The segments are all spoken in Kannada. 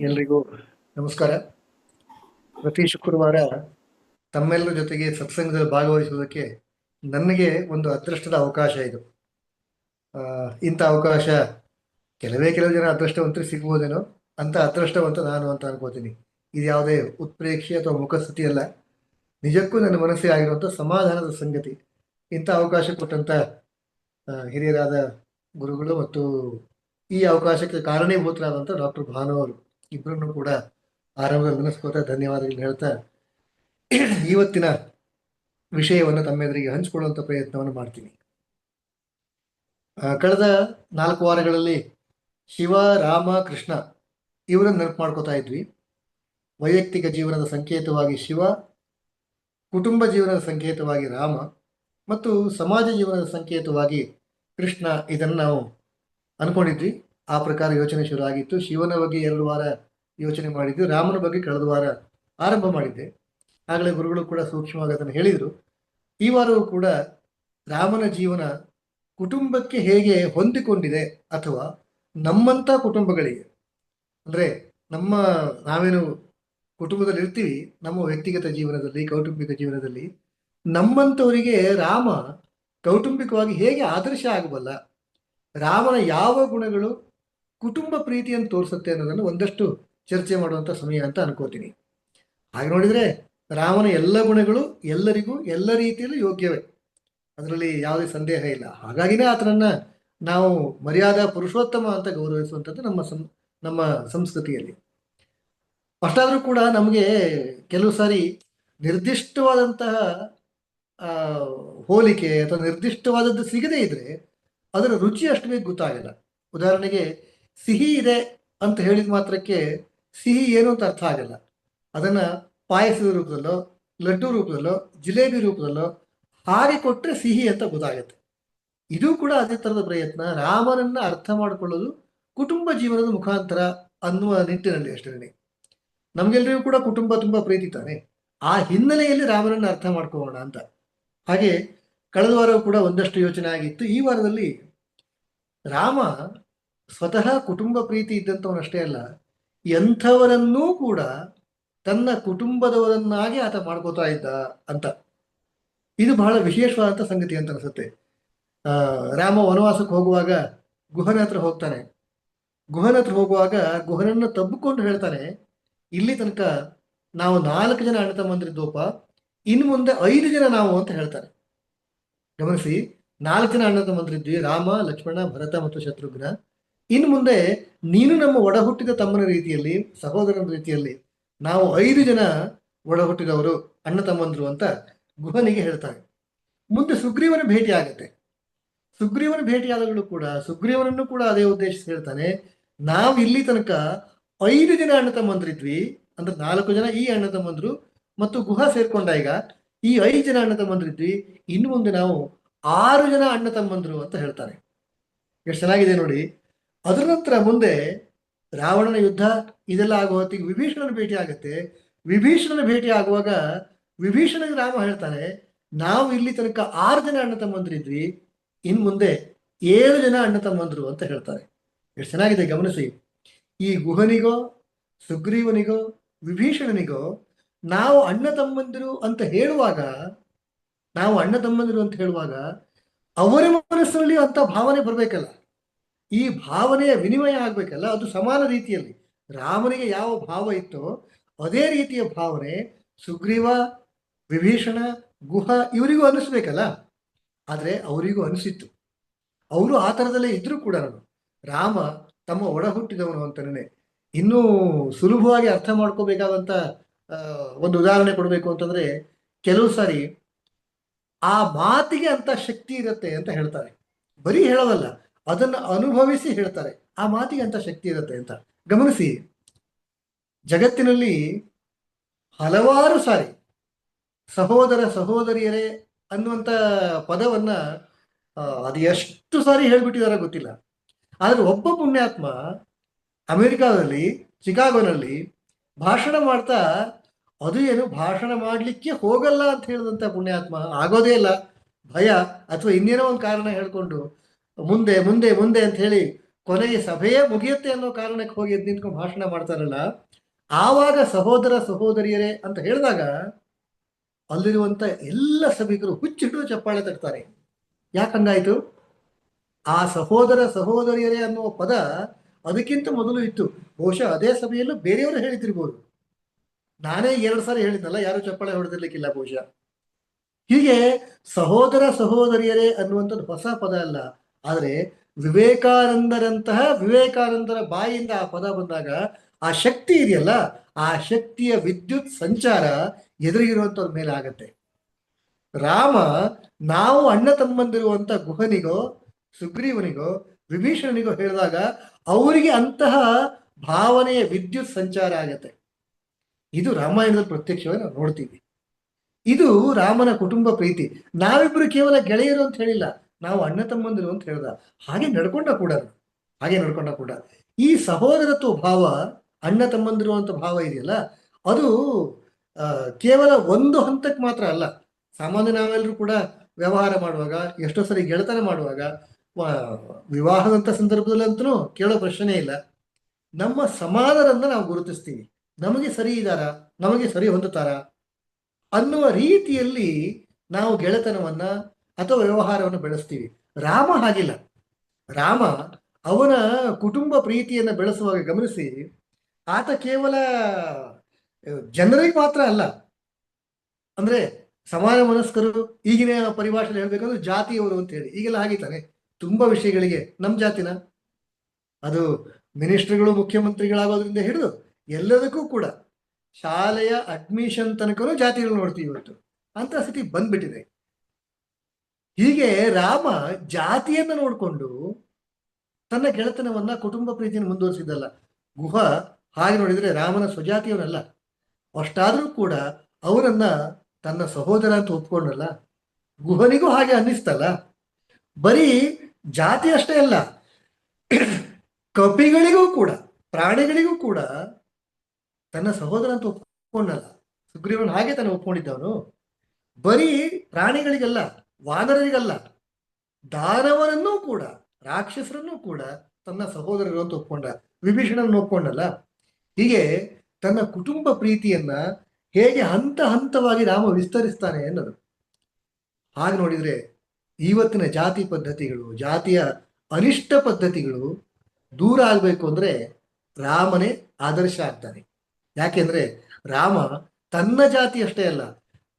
ಎಲ್ರಿಗೂ ನಮಸ್ಕಾರ. ಪ್ರತಿ ಶುಕ್ರವಾರ ತಮ್ಮೆಲ್ಲರ ಜೊತೆಗೆ ಸತ್ಸಂಗದಲ್ಲಿ ಭಾಗವಹಿಸುವುದಕ್ಕೆ ನನಗೆ ಒಂದು ಅದೃಷ್ಟದ ಅವಕಾಶ ಇದು. ಇಂಥ ಅವಕಾಶ ಕೆಲವು ಜನ ಅದೃಷ್ಟವಂತರು ಸಿಗ್ಬೋದೇನೋ, ಅಂತ ಅದೃಷ್ಟವಂತ ನಾನು ಅಂತ ಅನ್ಕೋತೀನಿ. ಇದು ಯಾವುದೇ ಉತ್ಪ್ರೇಕ್ಷೆ ಅಥವಾ ಮುಖಸ್ಥಿತಿ ಅಲ್ಲ, ನಿಜಕ್ಕೂ ನನ್ನ ಮನಸ್ಸಿಗೆ ಆಗಿರುವಂಥ ಸಮಾಧಾನದ ಸಂಗತಿ. ಇಂಥ ಅವಕಾಶ ಕೊಟ್ಟಂಥ ಹಿರಿಯರಾದ ಗುರುಗಳು ಮತ್ತು ಈ ಅವಕಾಶಕ್ಕೆ ಕಾರಣೀಭೂತರಾದಂಥ ಡಾಕ್ಟರ್ ಭಾನು ಅವರು ಇಬ್ಬರನ್ನು ಕೂಡ ಆರಂಭದಲ್ಲಿ ನೆನೆಸ್ಕೋತಾ ಧನ್ಯವಾದಗಳನ್ನು ಹೇಳ್ತಾ ಇವತ್ತಿನ ವಿಷಯವನ್ನು ತಮ್ಮೆದುರಿಗೆ ಹಂಚಿಕೊಳ್ಳುವಂಥ ಪ್ರಯತ್ನವನ್ನು ಮಾಡ್ತೀನಿ. ಕಳೆದ 4 ವಾರಗಳಲ್ಲಿ ಶಿವ, ರಾಮ, ಕೃಷ್ಣ ಇವರನ್ನು ನೆನಪು ಮಾಡ್ಕೋತಾ ಇದ್ವಿ. ವೈಯಕ್ತಿಕ ಜೀವನದ ಸಂಕೇತವಾಗಿ ಶಿವ, ಕುಟುಂಬ ಜೀವನದ ಸಂಕೇತವಾಗಿ ರಾಮ ಮತ್ತು ಸಮಾಜ ಜೀವನದ ಸಂಕೇತವಾಗಿ ಕೃಷ್ಣ. ಇದನ್ನು ನಾವು ಅನ್ಕೊಂಡಿದ್ವಿ. ಆ ಪ್ರಕಾರ ಯೋಚನೆ ಶುರು ಆಗಿತ್ತು. ಶಿವನ ಬಗ್ಗೆ 2 ವಾರ ಯೋಚನೆ ಮಾಡಿದ್ವಿ, ರಾಮನ ಬಗ್ಗೆ ಕಳೆದ ವಾರ ಆರಂಭ ಮಾಡಿದ್ದೆ. ಆಗಲೇ ಗುರುಗಳು ಕೂಡ ಸೂಕ್ಷ್ಮವಾಗಿ ಅದನ್ನು ಹೇಳಿದರು. ಈ ವಾರವೂ ಕೂಡ ರಾಮನ ಜೀವನ ಕುಟುಂಬಕ್ಕೆ ಹೇಗೆ ಹೊಂದಿಕೊಂಡಿದೆ, ಅಥವಾ ನಮ್ಮಂಥ ಕುಟುಂಬಗಳಿಗೆ, ಅಂದರೆ ನಾವೇನು ಕುಟುಂಬದಲ್ಲಿ ಇರ್ತೀವಿ, ನಮ್ಮ ವ್ಯಕ್ತಿಗತ ಜೀವನದಲ್ಲಿ, ಕೌಟುಂಬಿಕ ಜೀವನದಲ್ಲಿ ನಮ್ಮಂಥವರಿಗೆ ರಾಮ ಕೌಟುಂಬಿಕವಾಗಿ ಹೇಗೆ ಆದರ್ಶ ಆಗಬಲ್ಲ, ರಾಮನ ಯಾವ ಗುಣಗಳು ಕುಟುಂಬ ಪ್ರೀತಿಯನ್ನು ತೋರಿಸುತ್ತೆ ಅನ್ನೋದನ್ನು ಒಂದಷ್ಟು ಚರ್ಚೆ ಮಾಡುವಂಥ ಸಮಯ ಅಂತ ಅನ್ಕೋತೀನಿ. ಹಾಗೆ ನೋಡಿದರೆ ರಾಮನ ಎಲ್ಲ ಗುಣಗಳು ಎಲ್ಲರಿಗೂ ಎಲ್ಲ ರೀತಿಯಲ್ಲೂ ಯೋಗ್ಯವೇ, ಅದರಲ್ಲಿ ಯಾವುದೇ ಸಂದೇಹ ಇಲ್ಲ. ಹಾಗಾಗಿನೇ ಆತನನ್ನು ನಾವು ಮರ್ಯಾದಾ ಪುರುಷೋತ್ತಮ ಅಂತ ಗೌರವಿಸುವಂಥದ್ದು ನಮ್ಮ ಸಂಸ್ಕೃತಿಯಲ್ಲಿ. ಅಷ್ಟಾದರೂ ಕೂಡ ನಮಗೆ ಕೆಲವು ಸಾರಿ ನಿರ್ದಿಷ್ಟವಾದಂತಹ ಹೋಲಿಕೆ ಅಥವಾ ನಿರ್ದಿಷ್ಟವಾದದ್ದು ಸಿಗದೇ ಇದ್ರೆ ಅದರ ರುಚಿ ಅಷ್ಟು ಬೇಗ ಗೊತ್ತಾಗಲ್ಲ. ಉದಾಹರಣೆಗೆ, ಸಿಹಿ ಇದೆ ಅಂತ ಹೇಳಿದ ಮಾತ್ರಕ್ಕೆ ಸಿಹಿ ಏನು ಅಂತ ಅರ್ಥ ಆಗಲ್ಲ. ಅದನ್ನು ಪಾಯಸದ ರೂಪದಲ್ಲೋ, ಲಡ್ಡು ರೂಪದಲ್ಲೋ, ಜಿಲೇಬಿ ರೂಪದಲ್ಲೋ ಹಾಗೆ ಕೊಟ್ಟರೆ ಸಿಹಿ ಅಂತ ಗೊತ್ತಾಗುತ್ತೆ. ಇದು ಕೂಡ ಅದೇ ಥರದ ಪ್ರಯತ್ನ, ರಾಮನನ್ನು ಅರ್ಥ ಮಾಡಿಕೊಳ್ಳೋದು ಕುಟುಂಬ ಜೀವನದ ಮುಖಾಂತರ ಅನ್ನುವ ನಿಟ್ಟಿನಲ್ಲಿ ಅಷ್ಟೇ. ನಮಗೆಲ್ಲರಿಗೂ ಕೂಡ ಕುಟುಂಬ ತುಂಬ ಪ್ರೀತಿ ತಾನೆ, ಆ ಹಿನ್ನೆಲೆಯಲ್ಲಿ ರಾಮನನ್ನು ಅರ್ಥ ಮಾಡ್ಕೊಳ್ಳೋಣ ಅಂತ. ಹಾಗೆ ಕಳೆದ ವಾರವೂ ಕೂಡ ಒಂದಷ್ಟು ಯೋಚನೆ ಆಗಿತ್ತು. ಈ ವಾರದಲ್ಲಿ ರಾಮ ಸ್ವತಃ ಕುಟುಂಬ ಪ್ರೀತಿ ಇದ್ದಂಥವನಷ್ಟೇ ಅಲ್ಲ, ಎಂಥವರನ್ನೂ ಕೂಡ ತನ್ನ ಕುಟುಂಬದವರನ್ನಾಗಿ ಆತ ಮಾಡ್ಕೋತಾ ಇದ್ದ ಅಂತ. ಇದು ಬಹಳ ವಿಶೇಷವಾದಂಥ ಸಂಗತಿ ಅಂತ ಅನಿಸುತ್ತೆ. ರಾಮ ವನವಾಸಕ್ಕೆ ಹೋಗುವಾಗ ಗುಹನ ಹತ್ರ ಹೋಗ್ತಾನೆ. ಗುಹನ ಹತ್ರ ಹೋಗುವಾಗ ಗುಹನನ್ನು ತಬ್ಬಿಕೊಂಡು ಹೇಳ್ತಾನೆ, ಇಲ್ಲಿ ತನಕ ನಾವು 4 ಜನ ಅಣ್ಣ ತಮ್ಮಂದಿರಿದ್ದೋಪ, ಇನ್ನು ಮುಂದೆ 5 ಜನ ನಾವು ಅಂತ ಹೇಳ್ತಾರೆ. ಗಮನಿಸಿ, 4 ಜನ ಅಣ್ಣ ತಮ್ಮಂದಿರಿದ್ವಿ, ರಾಮ, ಲಕ್ಷ್ಮಣ, ಭರತ ಮತ್ತು ಶತ್ರುಘ್ನ. ಇನ್ನು ಮುಂದೆ ನೀನು ನಮ್ಮ ಒಡ ಹುಟ್ಟಿದ ತಮ್ಮನ ರೀತಿಯಲ್ಲಿ, ಸಹೋದರನ ರೀತಿಯಲ್ಲಿ ನಾವು 5 ಜನ ಒಡ ಹುಟ್ಟಿದವರು, ಅಣ್ಣ ತಮ್ಮಂದ್ರು ಅಂತ ಗುಹನಿಗೆ ಹೇಳ್ತಾನೆ. ಮುಂದೆ ಸುಗ್ರೀವನ ಭೇಟಿ ಆಗುತ್ತೆ. ಸುಗ್ರೀವನ ಭೇಟಿಯಾದಗಳು ಕೂಡ ಸುಗ್ರೀವನನ್ನು ಕೂಡ ಅದೇ ಉದ್ದೇಶಿಸಿ ಹೇಳ್ತಾನೆ, ನಾವು ಇಲ್ಲಿ ತನಕ 5 ಜನ ಅಣ್ಣ ತಮ್ಮಂದ್ರಿದ್ವಿ, ಅಂದ್ರೆ 4 ಜನ ಈ ಅಣ್ಣ ತಮ್ಮಂದ್ರು ಮತ್ತು ಗುಹ ಸೇರ್ಕೊಂಡ ಈಗ ಈ 5 ಜನ ಅಣ್ಣ ತಮ್ಮಂದ್ರಿದ್ವಿ, ಇನ್ನು ಮುಂದೆ ನಾವು 6 ಜನ ಅಣ್ಣ ತಮ್ಮಂದ್ರು ಅಂತ ಹೇಳ್ತಾರೆ. ಎಷ್ಟು ಚೆನ್ನಾಗಿದೆ ನೋಡಿ. ಅದರ ನಂತರ ಮುಂದೆ ರಾವಣನ ಯುದ್ಧ ಇದೆಲ್ಲ ಆಗುವ ಹೊತ್ತಿಗೆ ವಿಭೀಷಣನ ಭೇಟಿ ಆಗುತ್ತೆ. ವಿಭೀಷಣನ ಭೇಟಿ ಆಗುವಾಗ ವಿಭೀಷಣನಿಗೆ ರಾಮ ಹೇಳ್ತಾನೆ, ನಾವು ಇಲ್ಲಿ ತನಕ 6 ಜನ ಅಣ್ಣ ತಮ್ಮಂದ್ರಿದ್ವಿ, ಇನ್ನು ಮುಂದೆ 7 ಜನ ಅಣ್ಣ ತಮ್ಮಂದ್ರು ಅಂತ ಹೇಳ್ತಾರೆ. ಎಷ್ಟು ಚೆನ್ನಾಗಿದೆ ಗಮನಿಸಿ. ಈ ಗುಹನಿಗೋ, ಸುಗ್ರೀವನಿಗೋ, ವಿಭೀಷಣನಿಗೋ ನಾವು ಅಣ್ಣ ತಮ್ಮಂದಿರು ಅಂತ ಹೇಳುವಾಗ ಅವರ ಮನಸ್ಸಿನಲ್ಲಿ ಅಂತ ಭಾವನೆ ಬರಬೇಕಲ್ಲ, ಈ ಭಾವನೆಯ ವಿನಿಮಯ ಆಗ್ಬೇಕಲ್ಲ, ಅದು ಸಮಾನ ರೀತಿಯಲ್ಲಿ ರಾಮನಿಗೆ ಯಾವ ಭಾವ ಇತ್ತೋ ಅದೇ ರೀತಿಯ ಭಾವನೆ ಸುಗ್ರೀವ, ವಿಭೀಷಣ, ಗುಹ ಇವರಿಗೂ ಅನ್ನಿಸ್ಬೇಕಲ್ಲ. ಆದರೆ ಅವರಿಗೂ ಅನಿಸಿತ್ತು. ಅವರು ಆ ಥರದಲ್ಲೇ ಇದ್ರೂ ಕೂಡ ರಾಮ ತಮ್ಮ ಒಡ ಹುಟ್ಟಿದವನು ಅಂತನೇ ಇನ್ನೂ ಸುಲಭವಾಗಿ ಅರ್ಥ ಮಾಡ್ಕೋಬೇಕಾದಂಥ ಒಂದು ಉದಾಹರಣೆ ಕೊಡಬೇಕು ಅಂತಂದ್ರೆ, ಕೆಲವು ಸಾರಿ ಆ ಮಾತಿಗೆ ಅಂತ ಶಕ್ತಿ ಇರುತ್ತೆ ಅಂತ ಹೇಳ್ತಾರೆ. ಬರೀ ಹೇಳೋದಲ್ಲ, ಅದನ್ನು ಅನುಭವಿಸಿ ಹೇಳ್ತಾರೆ, ಆ ಮಾತಿಗೆ ಅಂತ ಶಕ್ತಿ ಇರುತ್ತೆ ಅಂತ. ಗಮನಿಸಿ, ಜಗತ್ತಿನಲ್ಲಿ ಹಲವಾರು ಸಾರಿ ಸಹೋದರ ಸಹೋದರಿಯರೇ ಅನ್ನುವಂಥ ಪದವನ್ನ ಅದು ಎಷ್ಟು ಸಾರಿ ಹೇಳ್ಬಿಟ್ಟಿದಾರ ಗೊತ್ತಿಲ್ಲ. ಆದರೆ ಒಬ್ಬ ಪುಣ್ಯಾತ್ಮ ಅಮೆರಿಕಾದಲ್ಲಿ ಚಿಕಾಗೋನಲ್ಲಿ ಭಾಷಣ ಮಾಡ್ತಾ, ಅದು ಏನು ಭಾಷಣ ಮಾಡಲಿಕ್ಕೆ ಹೋಗಲ್ಲ ಅಂತ ಹೇಳಿದಂಥ ಪುಣ್ಯಾತ್ಮ, ಆಗೋದೇ ಇಲ್ಲ, ಭಯ ಅಥವಾ ಇನ್ನೇನೋ ಒಂದು ಕಾರಣ ಹೇಳ್ಕೊಂಡು ಮುಂದೆ ಮುಂದೆ ಮುಂದೆ ಅಂತ ಹೇಳಿ ಕೊನೆಗೆ ಸಭೆಯೇ ಮುಗಿಯುತ್ತೆ ಅನ್ನೋ ಕಾರಣಕ್ಕೆ ಹೋಗಿ ಎದ್ದು ನಿಂತ್ಕೊಂಡು ಭಾಷಣ ಮಾಡ್ತಾರಲ್ಲ, ಆವಾಗ ಸಹೋದರ ಸಹೋದರಿಯರೇ ಅಂತ ಹೇಳಿದಾಗ ಅಲ್ಲಿರುವಂತ ಎಲ್ಲ ಸಭಿಕರು ಹುಚ್ಚಿಟ್ಟು ಚಪ್ಪಾಳೆ ತಟ್ತಾರೆ. ಯಾಕಂಗಾಯ್ತು? ಆ ಸಹೋದರ ಸಹೋದರಿಯರೇ ಅನ್ನುವ ಪದ ಅದಕ್ಕಿಂತ ಮೊದಲು ಇತ್ತು. ಬಹುಶಃ ಅದೇ ಸಭೆಯಲ್ಲೂ ಬೇರೆಯವರು ಹೇಳಿದಿರ್ಬೋದು. ನಾನೇ 2 ಸಾರಿ ಹೇಳಿದ್ನಲ್ಲ, ಯಾರು ಚಪ್ಪಾಳೆ ಹೊಡೆದಿರ್ಲಿಕ್ಕಿಲ್ಲ ಬಹುಶಃ. ಹೀಗೆ ಸಹೋದರ ಸಹೋದರಿಯರೇ ಅನ್ನುವಂಥದ್ದು ಹೊಸ ಪದ ಅಲ್ಲ. ಆದರೆ ವಿವೇಕಾನಂದರ ಬಾಯಿಯಿಂದ ಆ ಪದ ಬಂದಾಗ ಆ ಶಕ್ತಿ ಇದೆಯಲ್ಲ, ಆ ಶಕ್ತಿಯ ವಿದ್ಯುತ್ ಸಂಚಾರ ಎದುರಿಗಿರುವಂಥವ್ರ ಮೇಲೆ ಆಗತ್ತೆ. ರಾಮ ನಾವು ಅಣ್ಣ ತಮ್ಮಂದಿರುವಂತ ಗುಹನಿಗೋ ಸುಗ್ರೀವನಿಗೋ ವಿಭೀಷಣನಿಗೋ ಹೇಳಿದಾಗ ಅವರಿಗೆ ಅಂತಹ ಭಾವನೆಯ ವಿದ್ಯುತ್ ಸಂಚಾರ ಆಗತ್ತೆ. ಇದು ರಾಮಾಯಣದಲ್ಲಿ ಪ್ರತ್ಯಕ್ಷವಾಗಿ ನಾವು ನೋಡ್ತೀವಿ. ಇದು ರಾಮನ ಕುಟುಂಬ ಪ್ರೀತಿ. ನಾವಿಬ್ರು ಕೇವಲ ಗೆಳೆಯರು ಅಂತ ಹೇಳಿಲ್ಲ, ನಾವು ಅಣ್ಣ ತಮ್ಮಂದಿರು ಅಂತ ಹೇಳ್ದ. ಹಾಗೆ ನಡ್ಕೊಂಡ ಕೂಡ ಈ ಸಹೋದರತ್ವ ಭಾವ, ಅಣ್ಣ ತಮ್ಮಂದಿರು ಅಂತ ಭಾವ ಇದೆಯಲ್ಲ, ಅದು ಕೇವಲ ಒಂದು ಹಂತಕ್ಕೆ ಮಾತ್ರ ಅಲ್ಲ. ಸಾಮಾನ್ಯ ನಾವೆಲ್ಲರೂ ಕೂಡ ವ್ಯವಹಾರ ಮಾಡುವಾಗ, ಎಷ್ಟೋ ಸರಿ ಗೆಳೆತನ ಮಾಡುವಾಗ, ವಿವಾಹದಂತ ಸಂದರ್ಭದಲ್ಲಂತೂ ಕೇಳೋ ಪ್ರಶ್ನೆ ಇಲ್ಲ. ನಮ್ಮ ಸಮಾನರನ್ನ ನಾವು ಗುರುತಿಸ್ತೀವಿ. ನಮಗೆ ಸರಿ ಇದ್ದಾರಾ, ನಮಗೆ ಸರಿ ಹೊಂದುತ್ತಾರ ಅನ್ನುವ ರೀತಿಯಲ್ಲಿ ನಾವು ಗೆಳೆತನವನ್ನ ಅಥವಾ ವ್ಯವಹಾರವನ್ನು ಬೆಳೆಸ್ತೀವಿ. ರಾಮ ಹಾಗಿಲ್ಲ. ರಾಮ ಅವನ ಕುಟುಂಬ ಪ್ರೀತಿಯನ್ನು ಬೆಳೆಸುವಾಗ ಗಮನಿಸಿ, ಆತ ಕೇವಲ ಜನರಿಗೆ ಮಾತ್ರ ಅಲ್ಲ, ಅಂದ್ರೆ ಸಮಾನ ಮನಸ್ಕರು, ಈಗಿನ ಪರಿಭಾಷೆಯಲ್ಲಿ ಹೇಳ್ಬೇಕಂದ್ರೆ ಜಾತಿಯವರು ಅಂತ ಹೇಳಿ ಈಗೆಲ್ಲ ಆಗಿತಾನೆ. ತುಂಬಾ ವಿಷಯಗಳಿಗೆ ನಮ್ಮ ಜಾತಿನ, ಅದು ಮಿನಿಸ್ಟ್ರಿಗಳು ಮುಖ್ಯಮಂತ್ರಿಗಳಾಗೋದ್ರಿಂದ ಹಿಡಿದು ಎಲ್ಲದಕ್ಕೂ ಕೂಡ ಶಾಲೆಯ ಅಡ್ಮಿಷನ್ ತನಕನೂ ಜಾತಿಗಳು ನೋಡ್ತೀವಿ ಇವತ್ತು. ಅಂತ ಸ್ಥಿತಿ ಬಂದ್ಬಿಟ್ಟಿದೆ. ಹೀಗೆ ರಾಮ ಜಾತಿಯನ್ನ ನೋಡಿಕೊಂಡು ತನ್ನ ಗೆಳೆತನವನ್ನ, ಕುಟುಂಬ ಪ್ರೀತಿಯನ್ನು ಮುಂದುವರಿಸಿದ್ದಲ್ಲ. ಗುಹ ಹಾಗೆ ನೋಡಿದ್ರೆ ರಾಮನ ಸ್ವಜಾತಿಯವನಲ್ಲ. ಅಷ್ಟಾದ್ರೂ ಕೂಡ ಅವನನ್ನ ತನ್ನ ಸಹೋದರ ಅಂತ ಒಪ್ಕೊಂಡಲ್ಲ. ಗುಹನಿಗೂ ಹಾಗೆ ಅನ್ನಿಸ್ತಲ್ಲ. ಬರೀ ಜಾತಿ ಅಷ್ಟೇ ಅಲ್ಲ, ಕಪಿಗಳಿಗೂ ಕೂಡ, ಪ್ರಾಣಿಗಳಿಗೂ ಕೂಡ ತನ್ನ ಸಹೋದರ ಅಂತ ಒಪ್ಕೊಂಡಲ್ಲ. ಸುಗ್ರೀವನ್ ಹಾಗೆ ತಾನು ಒಪ್ಕೊಂಡಿದ್ದವನು. ಬರೀ ಪ್ರಾಣಿಗಳಿಗಲ್ಲ, ವಾನರರಿಗಲ್ಲ, ದಾನವರನ್ನೂ ಕೂಡ, ರಾಕ್ಷಸರನ್ನೂ ಕೂಡ ತನ್ನ ಸಹೋದರರು ಅಂತ ಒಪ್ಕೊಂಡ. ವಿಭೀಷಣನ ಒಪ್ಕೊಂಡಲ್ಲ. ಹೀಗೆ ತನ್ನ ಕುಟುಂಬ ಪ್ರೀತಿಯನ್ನ ಹೇಗೆ ಹಂತ ಹಂತವಾಗಿ ರಾಮ ವಿಸ್ತರಿಸ್ತಾನೆ ಅನ್ನೋದು. ಹಾಗೆ ನೋಡಿದ್ರೆ ಇವತ್ತಿನ ಜಾತಿ ಪದ್ಧತಿಗಳು, ಜಾತಿಯ ಅನಿಷ್ಟ ಪದ್ಧತಿಗಳು ದೂರ ಆಗಬೇಕು ಅಂದ್ರೆ ರಾಮನೇ ಆದರ್ಶ ಆಗ್ತಾನೆ. ಯಾಕೆಂದ್ರೆ ರಾಮ ತನ್ನ ಜಾತಿ ಅಷ್ಟೇ ಅಲ್ಲ,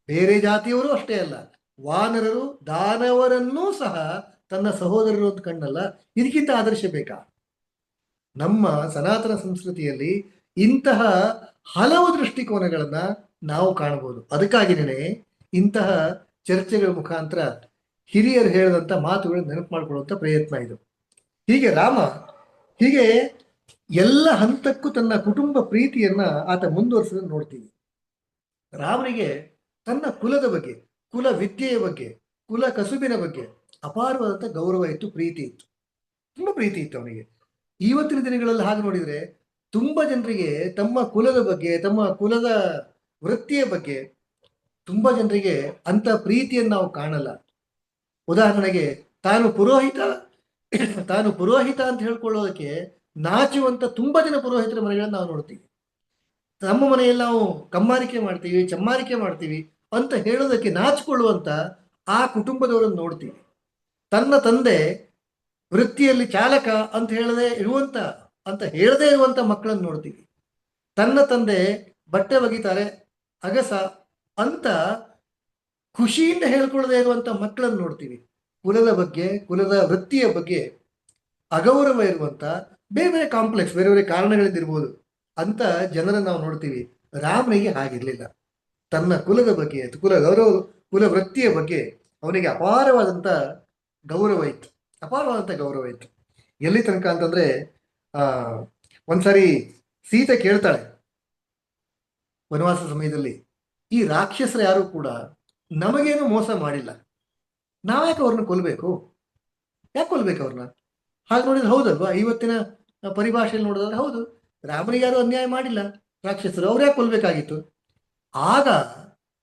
ಬೇರೆ ಜಾತಿಯವರು ಅಷ್ಟೇ ಅಲ್ಲ, ವಾನರರು ದಾನವರನ್ನೂ ಸಹ ತನ್ನ ಸಹೋದರರು ಅಂತ ಕಂಡಲ್ಲ. ಇದಕ್ಕಿಂತ ಆದರ್ಶ ಬೇಕಾ? ನಮ್ಮ ಸನಾತನ ಸಂಸ್ಕೃತಿಯಲ್ಲಿ ಇಂತಹ ಹಲವು ದೃಷ್ಟಿಕೋನಗಳನ್ನ ನಾವು ಕಾಣಬಹುದು. ಅದಕ್ಕಾಗಿನೇ ಇಂತಹ ಚರ್ಚೆಗಳ ಮುಖಾಂತರ ಹಿರಿಯರು ಹೇಳಿದಂತ ಮಾತುಗಳನ್ನು ನೆನಪು ಮಾಡಿಕೊಳ್ಳುವಂತ ಪ್ರಯತ್ನ ಇದು. ಹೀಗೆ ರಾಮ ಹೀಗೆ ಎಲ್ಲ ಹಂತಕ್ಕೂ ತನ್ನ ಕುಟುಂಬ ಪ್ರೀತಿಯನ್ನ ಆತ ಮುಂದುವರಿಸೋದನ್ನು ನೋಡ್ತೀವಿ. ರಾಮನಿಗೆ ತನ್ನ ಕುಲದ ಬಗ್ಗೆ, ಕುಲ ವಿದ್ಯೆಯ ಬಗ್ಗೆ, ಕುಲ ಕಸುಬಿನ ಬಗ್ಗೆ ಅಪಾರವಾದಂಥ ಗೌರವ ಇತ್ತು, ಪ್ರೀತಿ ಇತ್ತು, ತುಂಬಾ ಪ್ರೀತಿ ಇತ್ತು ಅವನಿಗೆ. ಇವತ್ತಿನ ದಿನಗಳಲ್ಲಿ ಹಾಗೆ ನೋಡಿದ್ರೆ ತುಂಬಾ ಜನರಿಗೆ ತಮ್ಮ ಕುಲದ ಬಗ್ಗೆ, ತಮ್ಮ ಕುಲದ ವೃತ್ತಿಯ ಬಗ್ಗೆ ತುಂಬಾ ಜನರಿಗೆ ಅಂತ ಪ್ರೀತಿಯನ್ನು ನಾವು ಕಾಣಲ್ಲ. ಉದಾಹರಣೆಗೆ ತಾನು ಪುರೋಹಿತ ಅಂತ ಹೇಳ್ಕೊಳ್ಳೋದಕ್ಕೆ ನಾಚುವಂತ ತುಂಬಾ ಜನ ಪುರೋಹಿತರ ಮನೆಗಳನ್ನ ನಾವು ನೋಡ್ತೀವಿ. ನಮ್ಮ ಮನೆಯಲ್ಲಿ ನಾವು ಕಮ್ಮಾರಿಕೆ ಮಾಡ್ತೀವಿ, ಚಮ್ಮಾರಿಕೆ ಮಾಡ್ತೀವಿ ಅಂತ ಹೇಳೋದಕ್ಕೆ ನಾಚಿಕೊಳ್ಳುವಂತ ಆ ಕುಟುಂಬದವರನ್ನು ನೋಡ್ತೀವಿ. ತನ್ನ ತಂದೆ ವೃತ್ತಿಯಲ್ಲಿ ಚಾಲಕ ಅಂತ ಹೇಳದೇ ಇರುವಂತ ಮಕ್ಕಳನ್ನು ನೋಡ್ತೀವಿ. ತನ್ನ ತಂದೆ ಬಟ್ಟೆ ಒಗಿತಾರೆ, ಅಗಸ ಅಂತ ಖುಷಿಯಿಂದ ಹೇಳ್ಕೊಳ್ಳದೆ ಇರುವಂತ ಮಕ್ಕಳನ್ನು ನೋಡ್ತೀವಿ. ಕುಲದ ಬಗ್ಗೆ, ಕುಲದ ವೃತ್ತಿಯ ಬಗ್ಗೆ ಅಗೌರವ ಇರುವಂತ ಬೇರೆ ಬೇರೆ ಕಾಂಪ್ಲೆಕ್ಸ್, ಬೇರೆ ಬೇರೆ ಕಾರಣಗಳಿದ್ದಿರ್ಬೋದು ಅಂತ ಜನರನ್ನು ನಾವು ನೋಡ್ತೀವಿ. ರಾಮನಿಗೆ ಹಾಗಿರ್ಲಿಲ್ಲ. ತನ್ನ ಕುಲದ ಬಗ್ಗೆ, ಕುಲ ವೃತ್ತಿಯ ಬಗ್ಗೆ ಅವನಿಗೆ ಅಪಾರವಾದಂತ ಗೌರವ ಇತ್ತು. ಎಲ್ಲಿ ತನಕ ಅಂತಂದ್ರೆ ಒಂದ್ಸರಿ ಸೀತೆ ಕೇಳ್ತಾಳೆ ವನವಾಸ ಸಮಯದಲ್ಲಿ, ಈ ರಾಕ್ಷಸರು ಯಾರು ಕೂಡ ನಮಗೇನು ಮೋಸ ಮಾಡಿಲ್ಲ, ನಾವ್ಯಾಕೆ ಅವ್ರನ್ನ ಕೊಲ್ಬೇಕು? ಯಾಕೆ ಕೊಲ್ಬೇಕು ಅವ್ರನ್ನ? ಹಾಗೆ ನೋಡಿದ್ರೆ ಹೌದಲ್ವಾ? ಇವತ್ತಿನ ಪರಿಭಾಷೆಯಲ್ಲಿ ನೋಡಿದ್ರೆ ಹೌದು, ರಾಮನಿಗೆ ಯಾರು ಅನ್ಯಾಯ ಮಾಡಿಲ್ಲ, ರಾಕ್ಷಸರು ಅವ್ರು ಯಾಕೆ ಕೊಲ್ಬೇಕಾಗಿತ್ತು? ಆಗ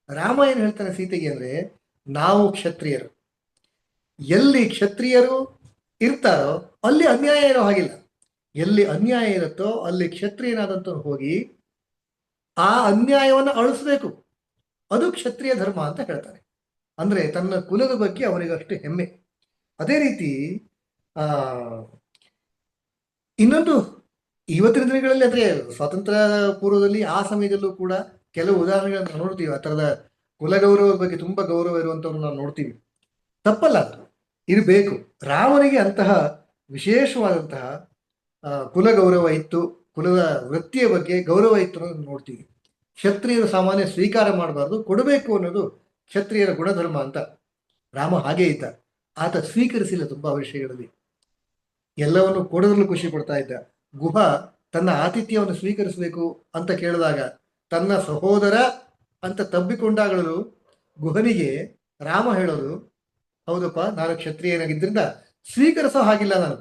ರಾಮ ಏನು ಹೇಳ್ತಾನೆ ಸೀತೆಗೆ ಅಂದ್ರೆ, ನಾವು ಕ್ಷತ್ರಿಯರು, ಎಲ್ಲಿ ಕ್ಷತ್ರಿಯರು ಇರ್ತಾರೋ ಅಲ್ಲಿ ಅನ್ಯಾಯ ಇರೋ ಹಾಗಿಲ್ಲ. ಎಲ್ಲಿ ಅನ್ಯಾಯ ಇರುತ್ತೋ ಅಲ್ಲಿ ಕ್ಷತ್ರಿಯನಾದಂತ ಹೋಗಿ ಆ ಅನ್ಯಾಯವನ್ನು ಅಳಿಸ್ಬೇಕು. ಅದು ಕ್ಷತ್ರಿಯ ಧರ್ಮ ಅಂತ ಹೇಳ್ತಾರೆ. ಅಂದ್ರೆ ತನ್ನ ಕುಲದ ಬಗ್ಗೆ ಅವನಿಗಷ್ಟು ಹೆಮ್ಮೆ. ಅದೇ ರೀತಿ ಆ ಇನ್ನೊಂದು ಇವತ್ತಿನ ದಿನಗಳಲ್ಲಿ ಅಂದ್ರೆ ಸ್ವಾತಂತ್ರ್ಯ ಪೂರ್ವದಲ್ಲಿ ಆ ಸಮಯದಲ್ಲೂ ಕೂಡ ಕೆಲವು ಉದಾಹರಣೆಗಳನ್ನು ನಾವು ನೋಡ್ತೀವಿ. ಆ ಥರದ ಕುಲಗೌರವದ ಬಗ್ಗೆ ತುಂಬಾ ಗೌರವ ಇರುವಂಥವ್ರು ನಾವು ನೋಡ್ತೀವಿ. ತಪ್ಪಲ್ಲ, ಅದು ಇರಬೇಕು. ರಾಮನಿಗೆ ಅಂತಹ ವಿಶೇಷವಾದಂತಹ ಕುಲ ಗೌರವ ಇತ್ತು, ಕುಲದ ವೃತ್ತಿಯ ಬಗ್ಗೆ ಗೌರವ ಇತ್ತು ಅನ್ನೋದನ್ನು ನೋಡ್ತೀವಿ. ಕ್ಷತ್ರಿಯರು ಸಾಮಾನ್ಯ ಸ್ವೀಕಾರ ಮಾಡಬಾರ್ದು, ಕೊಡಬೇಕು ಅನ್ನೋದು ಕ್ಷತ್ರಿಯರ ಗುಣಧರ್ಮ ಅಂತ. ರಾಮ ಹಾಗೇ ಇದ್ದ. ಆತ ಸ್ವೀಕರಿಸಿಲ್ಲ ತುಂಬಾ ವಿಷಯಗಳಲ್ಲಿ, ಎಲ್ಲವನ್ನು ಕೊಡೋದ್ರಲ್ಲೂ ಖುಷಿ ಪಡ್ತಾ ಇದ್ದ. ಗುಹ ತನ್ನ ಆತಿಥ್ಯವನ್ನು ಸ್ವೀಕರಿಸಬೇಕು ಅಂತ ಕೇಳಿದಾಗ ತನ್ನ ಸಹೋದರ ಅಂತ ತಬ್ಬಿಕೊಂಡಾಗಲೂ ಗುಹನಿಗೆ ರಾಮ ಹೇಳೋದು, ಹೌದಪ್ಪ, ನಾನು ಕ್ಷತ್ರಿಯನಾಗಿದ್ದರಿಂದ ಸ್ವೀಕರಿಸೋ ಹಾಗಿಲ್ಲ, ನಾನು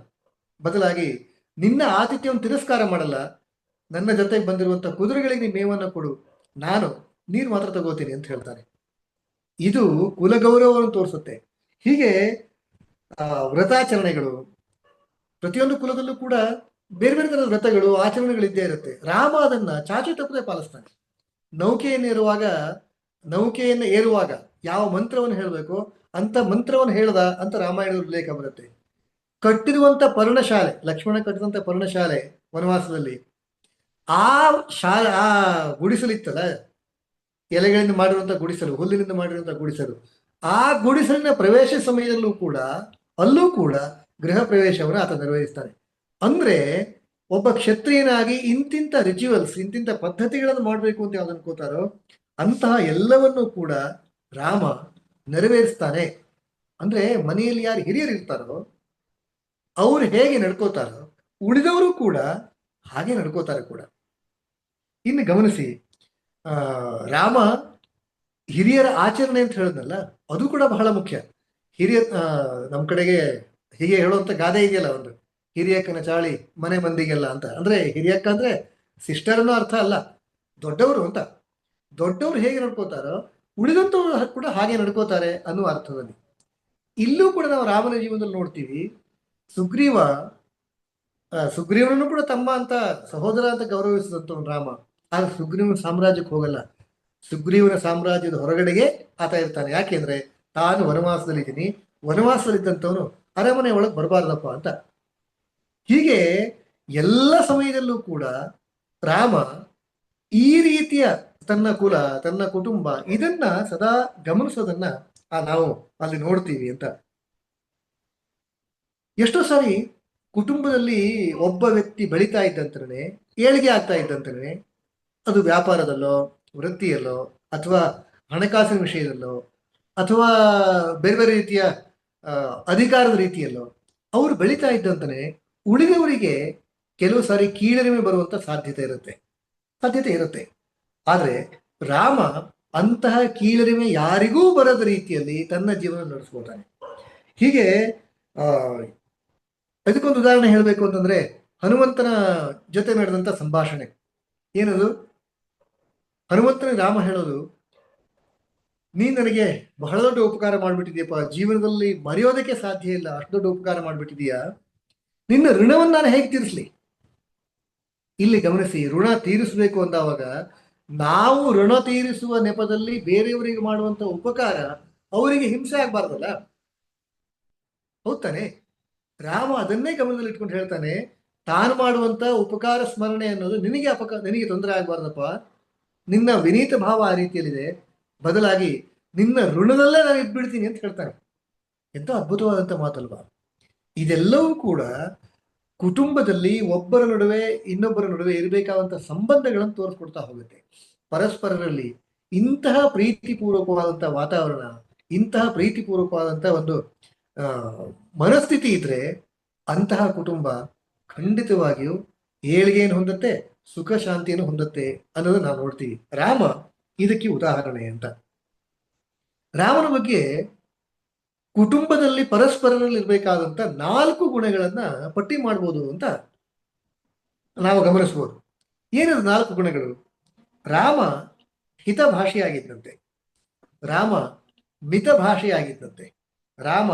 ಬದಲಾಗಿ ನಿನ್ನ ಆತಿಥ್ಯವನ್ನು ತಿರಸ್ಕಾರ ಮಾಡಲ್ಲ, ನನ್ನ ಜೊತೆಗೆ ಬಂದಿರುವಂತ ಕುದುರೆಗಳಿಗೆ ನೀ ಮೇವನ್ನು ಕೊಡು, ನಾನು ನೀರು ಮಾತ್ರ ತಗೋತೀನಿ ಅಂತ ಹೇಳ್ತಾನೆ. ಇದು ಕುಲಗೌರವವನ್ನು ತೋರಿಸುತ್ತೆ. ಹೀಗೆ ವ್ರತಾಚರಣೆಗಳು, ಪ್ರತಿಯೊಂದು ಕುಲದಲ್ಲೂ ಕೂಡ ಬೇರೆ ಬೇರೆ ತರದ ವ್ರತಗಳು ಆಚರಣೆಗಳಿದ್ದೇ ಇರುತ್ತೆ. ರಾಮ ಅದನ್ನ ಚಾಚು ತಪ್ಪದೆ ಪಾಲಿಸ್ತಾನೆ. ನೌಕೆಯನ್ನೇರುವಾಗ ನೌಕೆಯನ್ನು ಏರುವಾಗ ಯಾವ ಮಂತ್ರವನ್ನು ಹೇಳಬೇಕು ಅಂತ ಮಂತ್ರವನ್ನು ಹೇಳ್ದ ಅಂತ ರಾಮಾಯಣದ ಉಲ್ಲೇಖ ಬರುತ್ತೆ. ಕಟ್ಟಿರುವಂತ ಪರ್ಣಶಾಲೆ, ಲಕ್ಷ್ಮಣ ಕಟ್ಟಿದಂತ ಪರ್ಣಶಾಲೆ ವನವಾಸದಲ್ಲಿ, ಆ ಶಾಲೆ ಆ ಗುಡಿಸಲಿತ್ತಲ್ಲ, ಎಲೆಗಳಿಂದ ಮಾಡಿರುವಂತಹ ಗುಡಿಸಲು, ಹುಲ್ಲಿನಿಂದ ಮಾಡಿರುವಂತಹ ಗುಡಿಸಲು, ಆ ಗುಡಿಸಲಿನ ಪ್ರವೇಶ ಸಮಯದಲ್ಲೂ ಕೂಡ ಅಲ್ಲೂ ಕೂಡ ಗೃಹ ಪ್ರವೇಶವನ್ನು ಆತ ನಿರ್ವಹಿಸ್ತಾನೆ. ಅಂದ್ರೆ ಒಬ್ಬ ಕ್ಷತ್ರಿಯನಾಗಿ ಇಂತಿಂತ ರಿಚುವಲ್ಸ್, ಇಂತಿಂತ ಪದ್ಧತಿಗಳನ್ನು ಮಾಡಬೇಕು ಅಂತ ಯಾವ್ದು ಅನ್ಕೋತಾರೋ ಅಂತಹ ಎಲ್ಲವನ್ನೂ ಕೂಡ ರಾಮ ನೆರವೇರಿಸ್ತಾನೆ. ಅಂದ್ರೆ ಮನೆಯಲ್ಲಿ ಯಾರು ಹಿರಿಯರು ಇರ್ತಾರೋ ಅವ್ರು ಹೇಗೆ ನಡ್ಕೋತಾರೋ ಉಳಿದವರು ಕೂಡ ಹಾಗೆ ನಡ್ಕೋತಾರೆ ಕೂಡ. ಇನ್ನು ಗಮನಿಸಿ, ರಾಮ ಹಿರಿಯರ ಆಚರಣೆ ಅಂತ ಹೇಳಿದ್ನಲ್ಲ, ಅದು ಕೂಡ ಬಹಳ ಮುಖ್ಯ. ಹಿರಿಯ ನಮ್ಮ ಕಡೆಗೆ ಹೀಗೆ ಹೇಳುವಂತ ಗಾದೆ ಇದೆಯಲ್ಲ, ಒಂದು ಹಿರಿಯಕ್ಕನ ಚಾಳಿ ಮನೆ ಮಂದಿಗೆಲ್ಲ ಅಂತ. ಅಂದ್ರೆ ಹಿರಿಯಕ್ಕ ಅಂದ್ರೆ ಸಿಸ್ಟರ್ ಅನ್ನೋ ಅರ್ಥ ಅಲ್ಲ, ದೊಡ್ಡವರು ಅಂತ. ದೊಡ್ಡವರು ಹೇಗೆ ನಡ್ಕೋತಾರೋ ಉಳಿದಂತವ್ರು ಕೂಡ ಹಾಗೆ ನಡ್ಕೋತಾರೆ ಅನ್ನುವ ಅರ್ಥದಲ್ಲಿ. ಇಲ್ಲೂ ಕೂಡ ನಾವು ರಾಮನ ಜೀವನದಲ್ಲಿ ನೋಡ್ತೀವಿ. ಸುಗ್ರೀವನನ್ನು ಕೂಡ ತಮ್ಮ ಅಂತ, ಸಹೋದರ ಅಂತ ಗೌರವಿಸಿದಂತ ರಾಮ. ಆದ್ರೆ ಸುಗ್ರೀವನ ಸಾಮ್ರಾಜ್ಯಕ್ಕೆ ಹೋಗಲ್ಲ. ಸುಗ್ರೀವನ ಸಾಮ್ರಾಜ್ಯದ ಹೊರಗಡೆಗೆ ಆತ ಇರ್ತಾನೆ. ಯಾಕೆಂದ್ರೆ ತಾನು ವನವಾಸದಲ್ಲಿದ್ದೀನಿ, ವನವಾಸದಲ್ಲಿದ್ದಂಥವನು ಅರಮನೆ ಒಳಗೆ ಬರಬಾರ್ದಪ್ಪ ಅಂತ. ಹೀಗೆ ಎಲ್ಲ ಸಮಯದಲ್ಲೂ ಕೂಡ ರಾಮ ಈ ರೀತಿಯ ತನ್ನ ಕುಲ, ತನ್ನ ಕುಟುಂಬ ಇದನ್ನ ಸದಾ ಗಮನಿಸೋದನ್ನ ನಾವು ಅಲ್ಲಿ ನೋಡ್ತೀವಿ ಅಂತ. ಎಷ್ಟೋ ಸಾರಿ ಕುಟುಂಬದಲ್ಲಿ ಒಬ್ಬ ವ್ಯಕ್ತಿ ಬೆಳೀತಾ ಇದ್ದಂತನೇ, ಏಳಿಗೆ ಆಗ್ತಾ ಇದ್ದಂತನೇ, ಅದು ವ್ಯಾಪಾರದಲ್ಲೋ, ವೃತ್ತಿಯಲ್ಲೋ, ಅಥವಾ ಹಣಕಾಸಿನ ವಿಷಯದಲ್ಲೋ, ಅಥವಾ ಬೇರೆ ಬೇರೆ ರೀತಿಯ ಅಧಿಕಾರದ ರೀತಿಯಲ್ಲೋ ಅವರು ಬೆಳೀತಾ ಇದ್ದಂತನೇ ಉಳಿದವರಿಗೆ ಕೆಲವು ಸಾರಿ ಕೀಳರಿಮೆ ಬರುವಂತ ಸಾಧ್ಯತೆ ಇರುತ್ತೆ. ಆದ್ರೆ ರಾಮ ಅಂತಹ ಕೀಳರಿಮೆ ಯಾರಿಗೂ ಬರದ ರೀತಿಯಲ್ಲಿ ತನ್ನ ಜೀವನ ನಡೆಸ್ಕೊಳ್ತಾನೆ. ಹೀಗೆ ಇದಕ್ಕೊಂದು ಉದಾಹರಣೆ ಹೇಳಬೇಕು ಅಂತಂದ್ರೆ, ಹನುಮಂತನ ಜೊತೆ ನಡೆದಂತ ಸಂಭಾಷಣೆ ಏನದು? ಹನುಮಂತನ ರಾಮ ಹೇಳೋದು, ನೀನ್ ನನಗೆ ಬಹಳ ದೊಡ್ಡ ಉಪಕಾರ ಮಾಡ್ಬಿಟ್ಟಿದ್ಯಪ್ಪ, ಜೀವನದಲ್ಲಿ ಮರೆಯೋದಕ್ಕೆ ಸಾಧ್ಯ ಇಲ್ಲ, ಅಷ್ಟು ದೊಡ್ಡ ಉಪಕಾರ ಮಾಡ್ಬಿಟ್ಟಿದೀಯಾ, ನಿನ್ನ ಋಣವನ್ನು ನಾನು ಹೇಗೆ ತೀರಿಸ್ಲಿ? ಇಲ್ಲಿ ಗಮನಿಸಿ, ಋಣ ತೀರಿಸಬೇಕು ಅಂದವಾಗ ನಾವು ಋಣ ತೀರಿಸುವ ನೆಪದಲ್ಲಿ ಬೇರೆಯವರಿಗೆ ಮಾಡುವಂತ ಉಪಕಾರ ಅವರಿಗೆ ಹಿಂಸೆ ಆಗ್ಬಾರ್ದಲ್ಲ, ಹೌದ್ ತಾನೆ? ರಾಮ ಅದನ್ನೇ ಗಮನದಲ್ಲಿ ಇಟ್ಕೊಂಡು ಹೇಳ್ತಾನೆ, ತಾನು ಮಾಡುವಂತ ಉಪಕಾರ ಸ್ಮರಣೆ ಅನ್ನೋದು ನಿನಗೆ ತೊಂದರೆ ಆಗ್ಬಾರ್ದಪ್ಪ, ನಿನ್ನ ವಿನೀತ ಭಾವ ಆ ರೀತಿಯಲ್ಲಿದೆ, ಬದಲಾಗಿ ನಿನ್ನ ಋಣದಲ್ಲೇ ನಾನು ಇದ್ಬಿಡ್ತೀನಿ ಅಂತ ಹೇಳ್ತಾನೆ. ಎಂತ ಅದ್ಭುತವಾದಂತ ಮಾತಲ್ವಾ? ಇದೆಲ್ಲವೂ ಕೂಡ ಕುಟುಂಬದಲ್ಲಿ ಒಬ್ಬರ ನಡುವೆ ಇನ್ನೊಬ್ಬರ ನಡುವೆ ಇರಬೇಕಾದಂತ ಸಂಬಂಧಗಳನ್ನು ತೋರಿಸ್ಕೊಡ್ತಾ ಹೋಗುತ್ತೆ. ಪರಸ್ಪರರಲ್ಲಿ ಇಂತಹ ಪ್ರೀತಿಪೂರ್ವಕವಾದಂತ ವಾತಾವರಣ, ಇಂತಹ ಪ್ರೀತಿಪೂರ್ವಕವಾದಂತ ಒಂದು ಮನಸ್ಥಿತಿ ಇದ್ರೆ ಅಂತಹ ಕುಟುಂಬ ಖಂಡಿತವಾಗಿಯೂ ಏಳಿಗೆಯನ್ನು ಹೊಂದತ್ತೆ, ಸುಖ ಶಾಂತಿಯನ್ನು ಹೊಂದತ್ತೆ ಅನ್ನೋದನ್ನ ನಾವು ನೋಡ್ತೀವಿ. ರಾಮ ಇದಕ್ಕೆ ಉದಾಹರಣೆ ಅಂತ. ರಾಮನ ಬಗ್ಗೆ ಕುಟುಂಬದಲ್ಲಿ ಪರಸ್ಪರರಲ್ಲಿ ಇರಬೇಕಾದಂತ 4 ಗುಣಗಳನ್ನ ಪಟ್ಟಿ ಮಾಡ್ಬೋದು ಅಂತ ನಾವು ಗಮನಿಸ್ಬೋದು. ಏನದು 4 ಗುಣಗಳು? ರಾಮ ಹಿತಭಾಷೆಯಾಗಿದ್ದಂತೆ, ರಾಮ ಮಿತಭಾಷೆಯಾಗಿದ್ದಂತೆ, ರಾಮ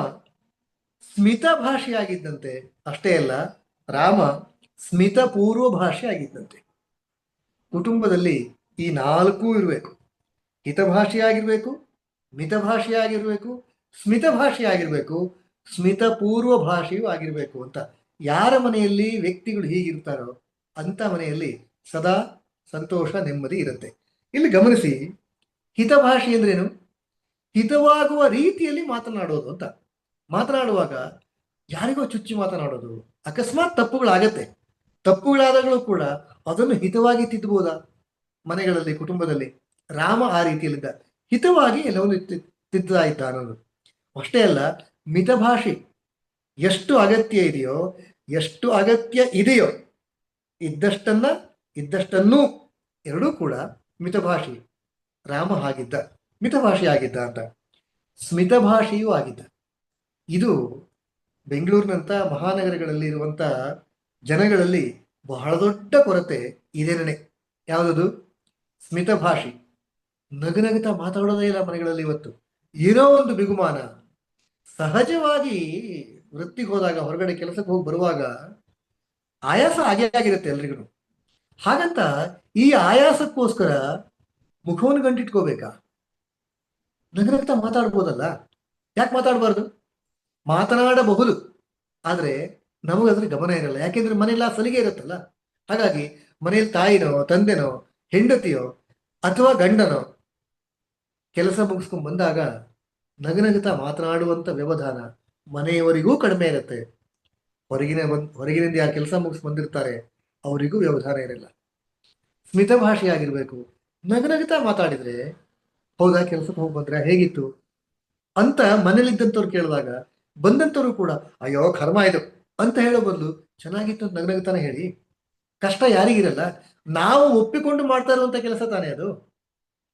ಸ್ಮಿತ ಭಾಷೆಯಾಗಿದ್ದಂತೆ. ಅಷ್ಟೇ ಅಲ್ಲ, ರಾಮ ಸ್ಮಿತ ಪೂರ್ವ ಭಾಷೆ ಆಗಿದ್ದಂತೆ. ಕುಟುಂಬದಲ್ಲಿ ಈ ನಾಲ್ಕೂ ಇರಬೇಕು. ಹಿತಭಾಷೆಯಾಗಿರ್ಬೇಕು, ಮಿತಭಾಷೆಯಾಗಿರ್ಬೇಕು, ಸ್ಮಿತ ಭಾಷೆಯಾಗಿರ್ಬೇಕು, ಸ್ಮಿತ ಪೂರ್ವ ಭಾಷೆಯೂ ಆಗಿರಬೇಕು ಅಂತ. ಯಾರ ಮನೆಯಲ್ಲಿ ವ್ಯಕ್ತಿಗಳು ಹೀಗಿರ್ತಾರೋ ಅಂಥ ಮನೆಯಲ್ಲಿ ಸದಾ ಸಂತೋಷ, ನೆಮ್ಮದಿ ಇರುತ್ತೆ. ಇಲ್ಲಿ ಗಮನಿಸಿ, ಹಿತಭಾಷೆ ಅಂದ್ರೇನು? ಹಿತವಾಗುವ ರೀತಿಯಲ್ಲಿ ಮಾತನಾಡೋದು ಅಂತ. ಮಾತನಾಡುವಾಗ ಯಾರಿಗೋ ಚುಚ್ಚಿ ಮಾತನಾಡೋದು, ಅಕಸ್ಮಾತ್ ತಪ್ಪುಗಳಾಗತ್ತೆ. ತಪ್ಪುಗಳಾದಾಗಲೂ ಕೂಡ ಅದನ್ನು ಹಿತವಾಗಿ ತಿದ್ದಬಹುದಾ ಮನೆಗಳಲ್ಲಿ, ಕುಟುಂಬದಲ್ಲಿ? ರಾಮ ಆ ರೀತಿಯಲ್ಲಿದ್ದ, ಹಿತವಾಗಿ ಎಲ್ಲವನ್ನು ತಿದ್ದುತ್ತಾ ಇದ್ದ ಅನ್ನೋದು. ಅಷ್ಟೇ ಅಲ್ಲ, ಮಿತಭಾಷೆ. ಎಷ್ಟು ಅಗತ್ಯ ಇದೆಯೋ, ಎಷ್ಟು ಅಗತ್ಯ ಇದೆಯೋ ಇದ್ದಷ್ಟನ್ನೂ ಎರಡೂ ಕೂಡ ಮಿತಭಾಷೆ. ರಾಮ ಹಾಗಿದ್ದ, ಮಿತಭಾಷೆ ಆಗಿದ್ದ ಅಂತ. ಸ್ಮಿತ ಭಾಷೆಯೂ ಆಗಿದ್ದ. ಇದು ಬೆಂಗಳೂರಿನಂಥ ಮಹಾನಗರಗಳಲ್ಲಿ ಇರುವಂಥ ಜನಗಳಲ್ಲಿ ಬಹಳ ದೊಡ್ಡ ಕೊರತೆ ಇದೇನೇ. ಯಾವುದದು? ಸ್ಮಿತ ಭಾಷೆ. ನಗುನಗುತ್ತಾ ಮಾತಾಡೋದೇ ಇಲ್ಲ ಮನೆಗಳಲ್ಲಿ ಇವತ್ತು. ಏನೋ ಒಂದು ಬಿಗುಮಾನ. ಸಹಜವಾಗಿ ವೃತ್ತಿಗೆ ಹೋದಾಗ, ಹೊರಗಡೆ ಕೆಲಸಕ್ಕೆ ಹೋಗಿ ಬರುವಾಗ ಆಯಾಸ ಆಗೇ ಆಗಿರುತ್ತೆ ಎಲ್ರಿಗೂ. ಹಾಗಂತ ಈ ಆಯಾಸಕ್ಕೋಸ್ಕರ ಮುಖವನ್ನು ಗಂಟಿಟ್ಕೋಬೇಕಾ? ನಗುನಗುತ್ತಾ ಮಾತಾಡ್ಬೋದಲ್ಲ, ಯಾಕೆ ಮಾತಾಡಬಾರ್ದು? ಮಾತನಾಡಬಹುದು, ಆದರೆ ನಮಗದ್ರ ಗಮನ ಇರಲ್ಲ. ಯಾಕೆಂದ್ರೆ ಮನೆಯಲ್ಲ ಸಲಿಗೆ ಇರುತ್ತಲ್ಲ. ಹಾಗಾಗಿ ಮನೆಯಲ್ಲಿ ತಾಯಿನೋ, ತಂದೆನೋ, ಹೆಂಡತಿಯೋ ಅಥವಾ ಗಂಡನೋ ಕೆಲಸ ಮುಗಿಸ್ಕೊಂಡು ಬಂದಾಗ ನಗುನಗುತ್ತಾ ಮಾತನಾಡುವಂಥ ವ್ಯವಧಾನ ಮನೆಯವರಿಗೂ ಕಡಿಮೆ ಇರುತ್ತೆ. ಹೊರಗಿನಿಂದ ಯಾರು ಕೆಲಸ ಮುಗಿಸ್ ಬಂದಿರ್ತಾರೆ ಅವರಿಗೂ ವ್ಯವಧಾನ ಇರಲ್ಲ. ಸ್ಮಿತ ಭಾಷೆಯಾಗಿರ್ಬೇಕು. ನಗುನಗುತ್ತಾ ಮಾತಾಡಿದ್ರೆ, ಹೌದಾ ಕೆಲಸಕ್ಕೆ ಹೋಗಿ ಬಂದ್ರೆ ಹೇಗಿತ್ತು ಅಂತ ಮನೇಲಿದ್ದಂಥವ್ರು ಕೇಳಿದಾಗ ಬಂದಂಥವ್ರು ಕೂಡ ಅಯ್ಯೋ ಕರ್ಮ ಇದು ಅಂತ ಹೇಳೋ ಬದಲು ಚೆನ್ನಾಗಿತ್ತು ಅಂತ ನಗುನಗುತ್ತಾನೆ ಹೇಳಿ. ಕಷ್ಟ ಯಾರಿಗಿರಲ್ಲ. ನಾವು ಒಪ್ಪಿಕೊಂಡು ಮಾಡ್ತಾ ಇರುವಂಥ ಕೆಲಸ ತಾನೇ ಅದು.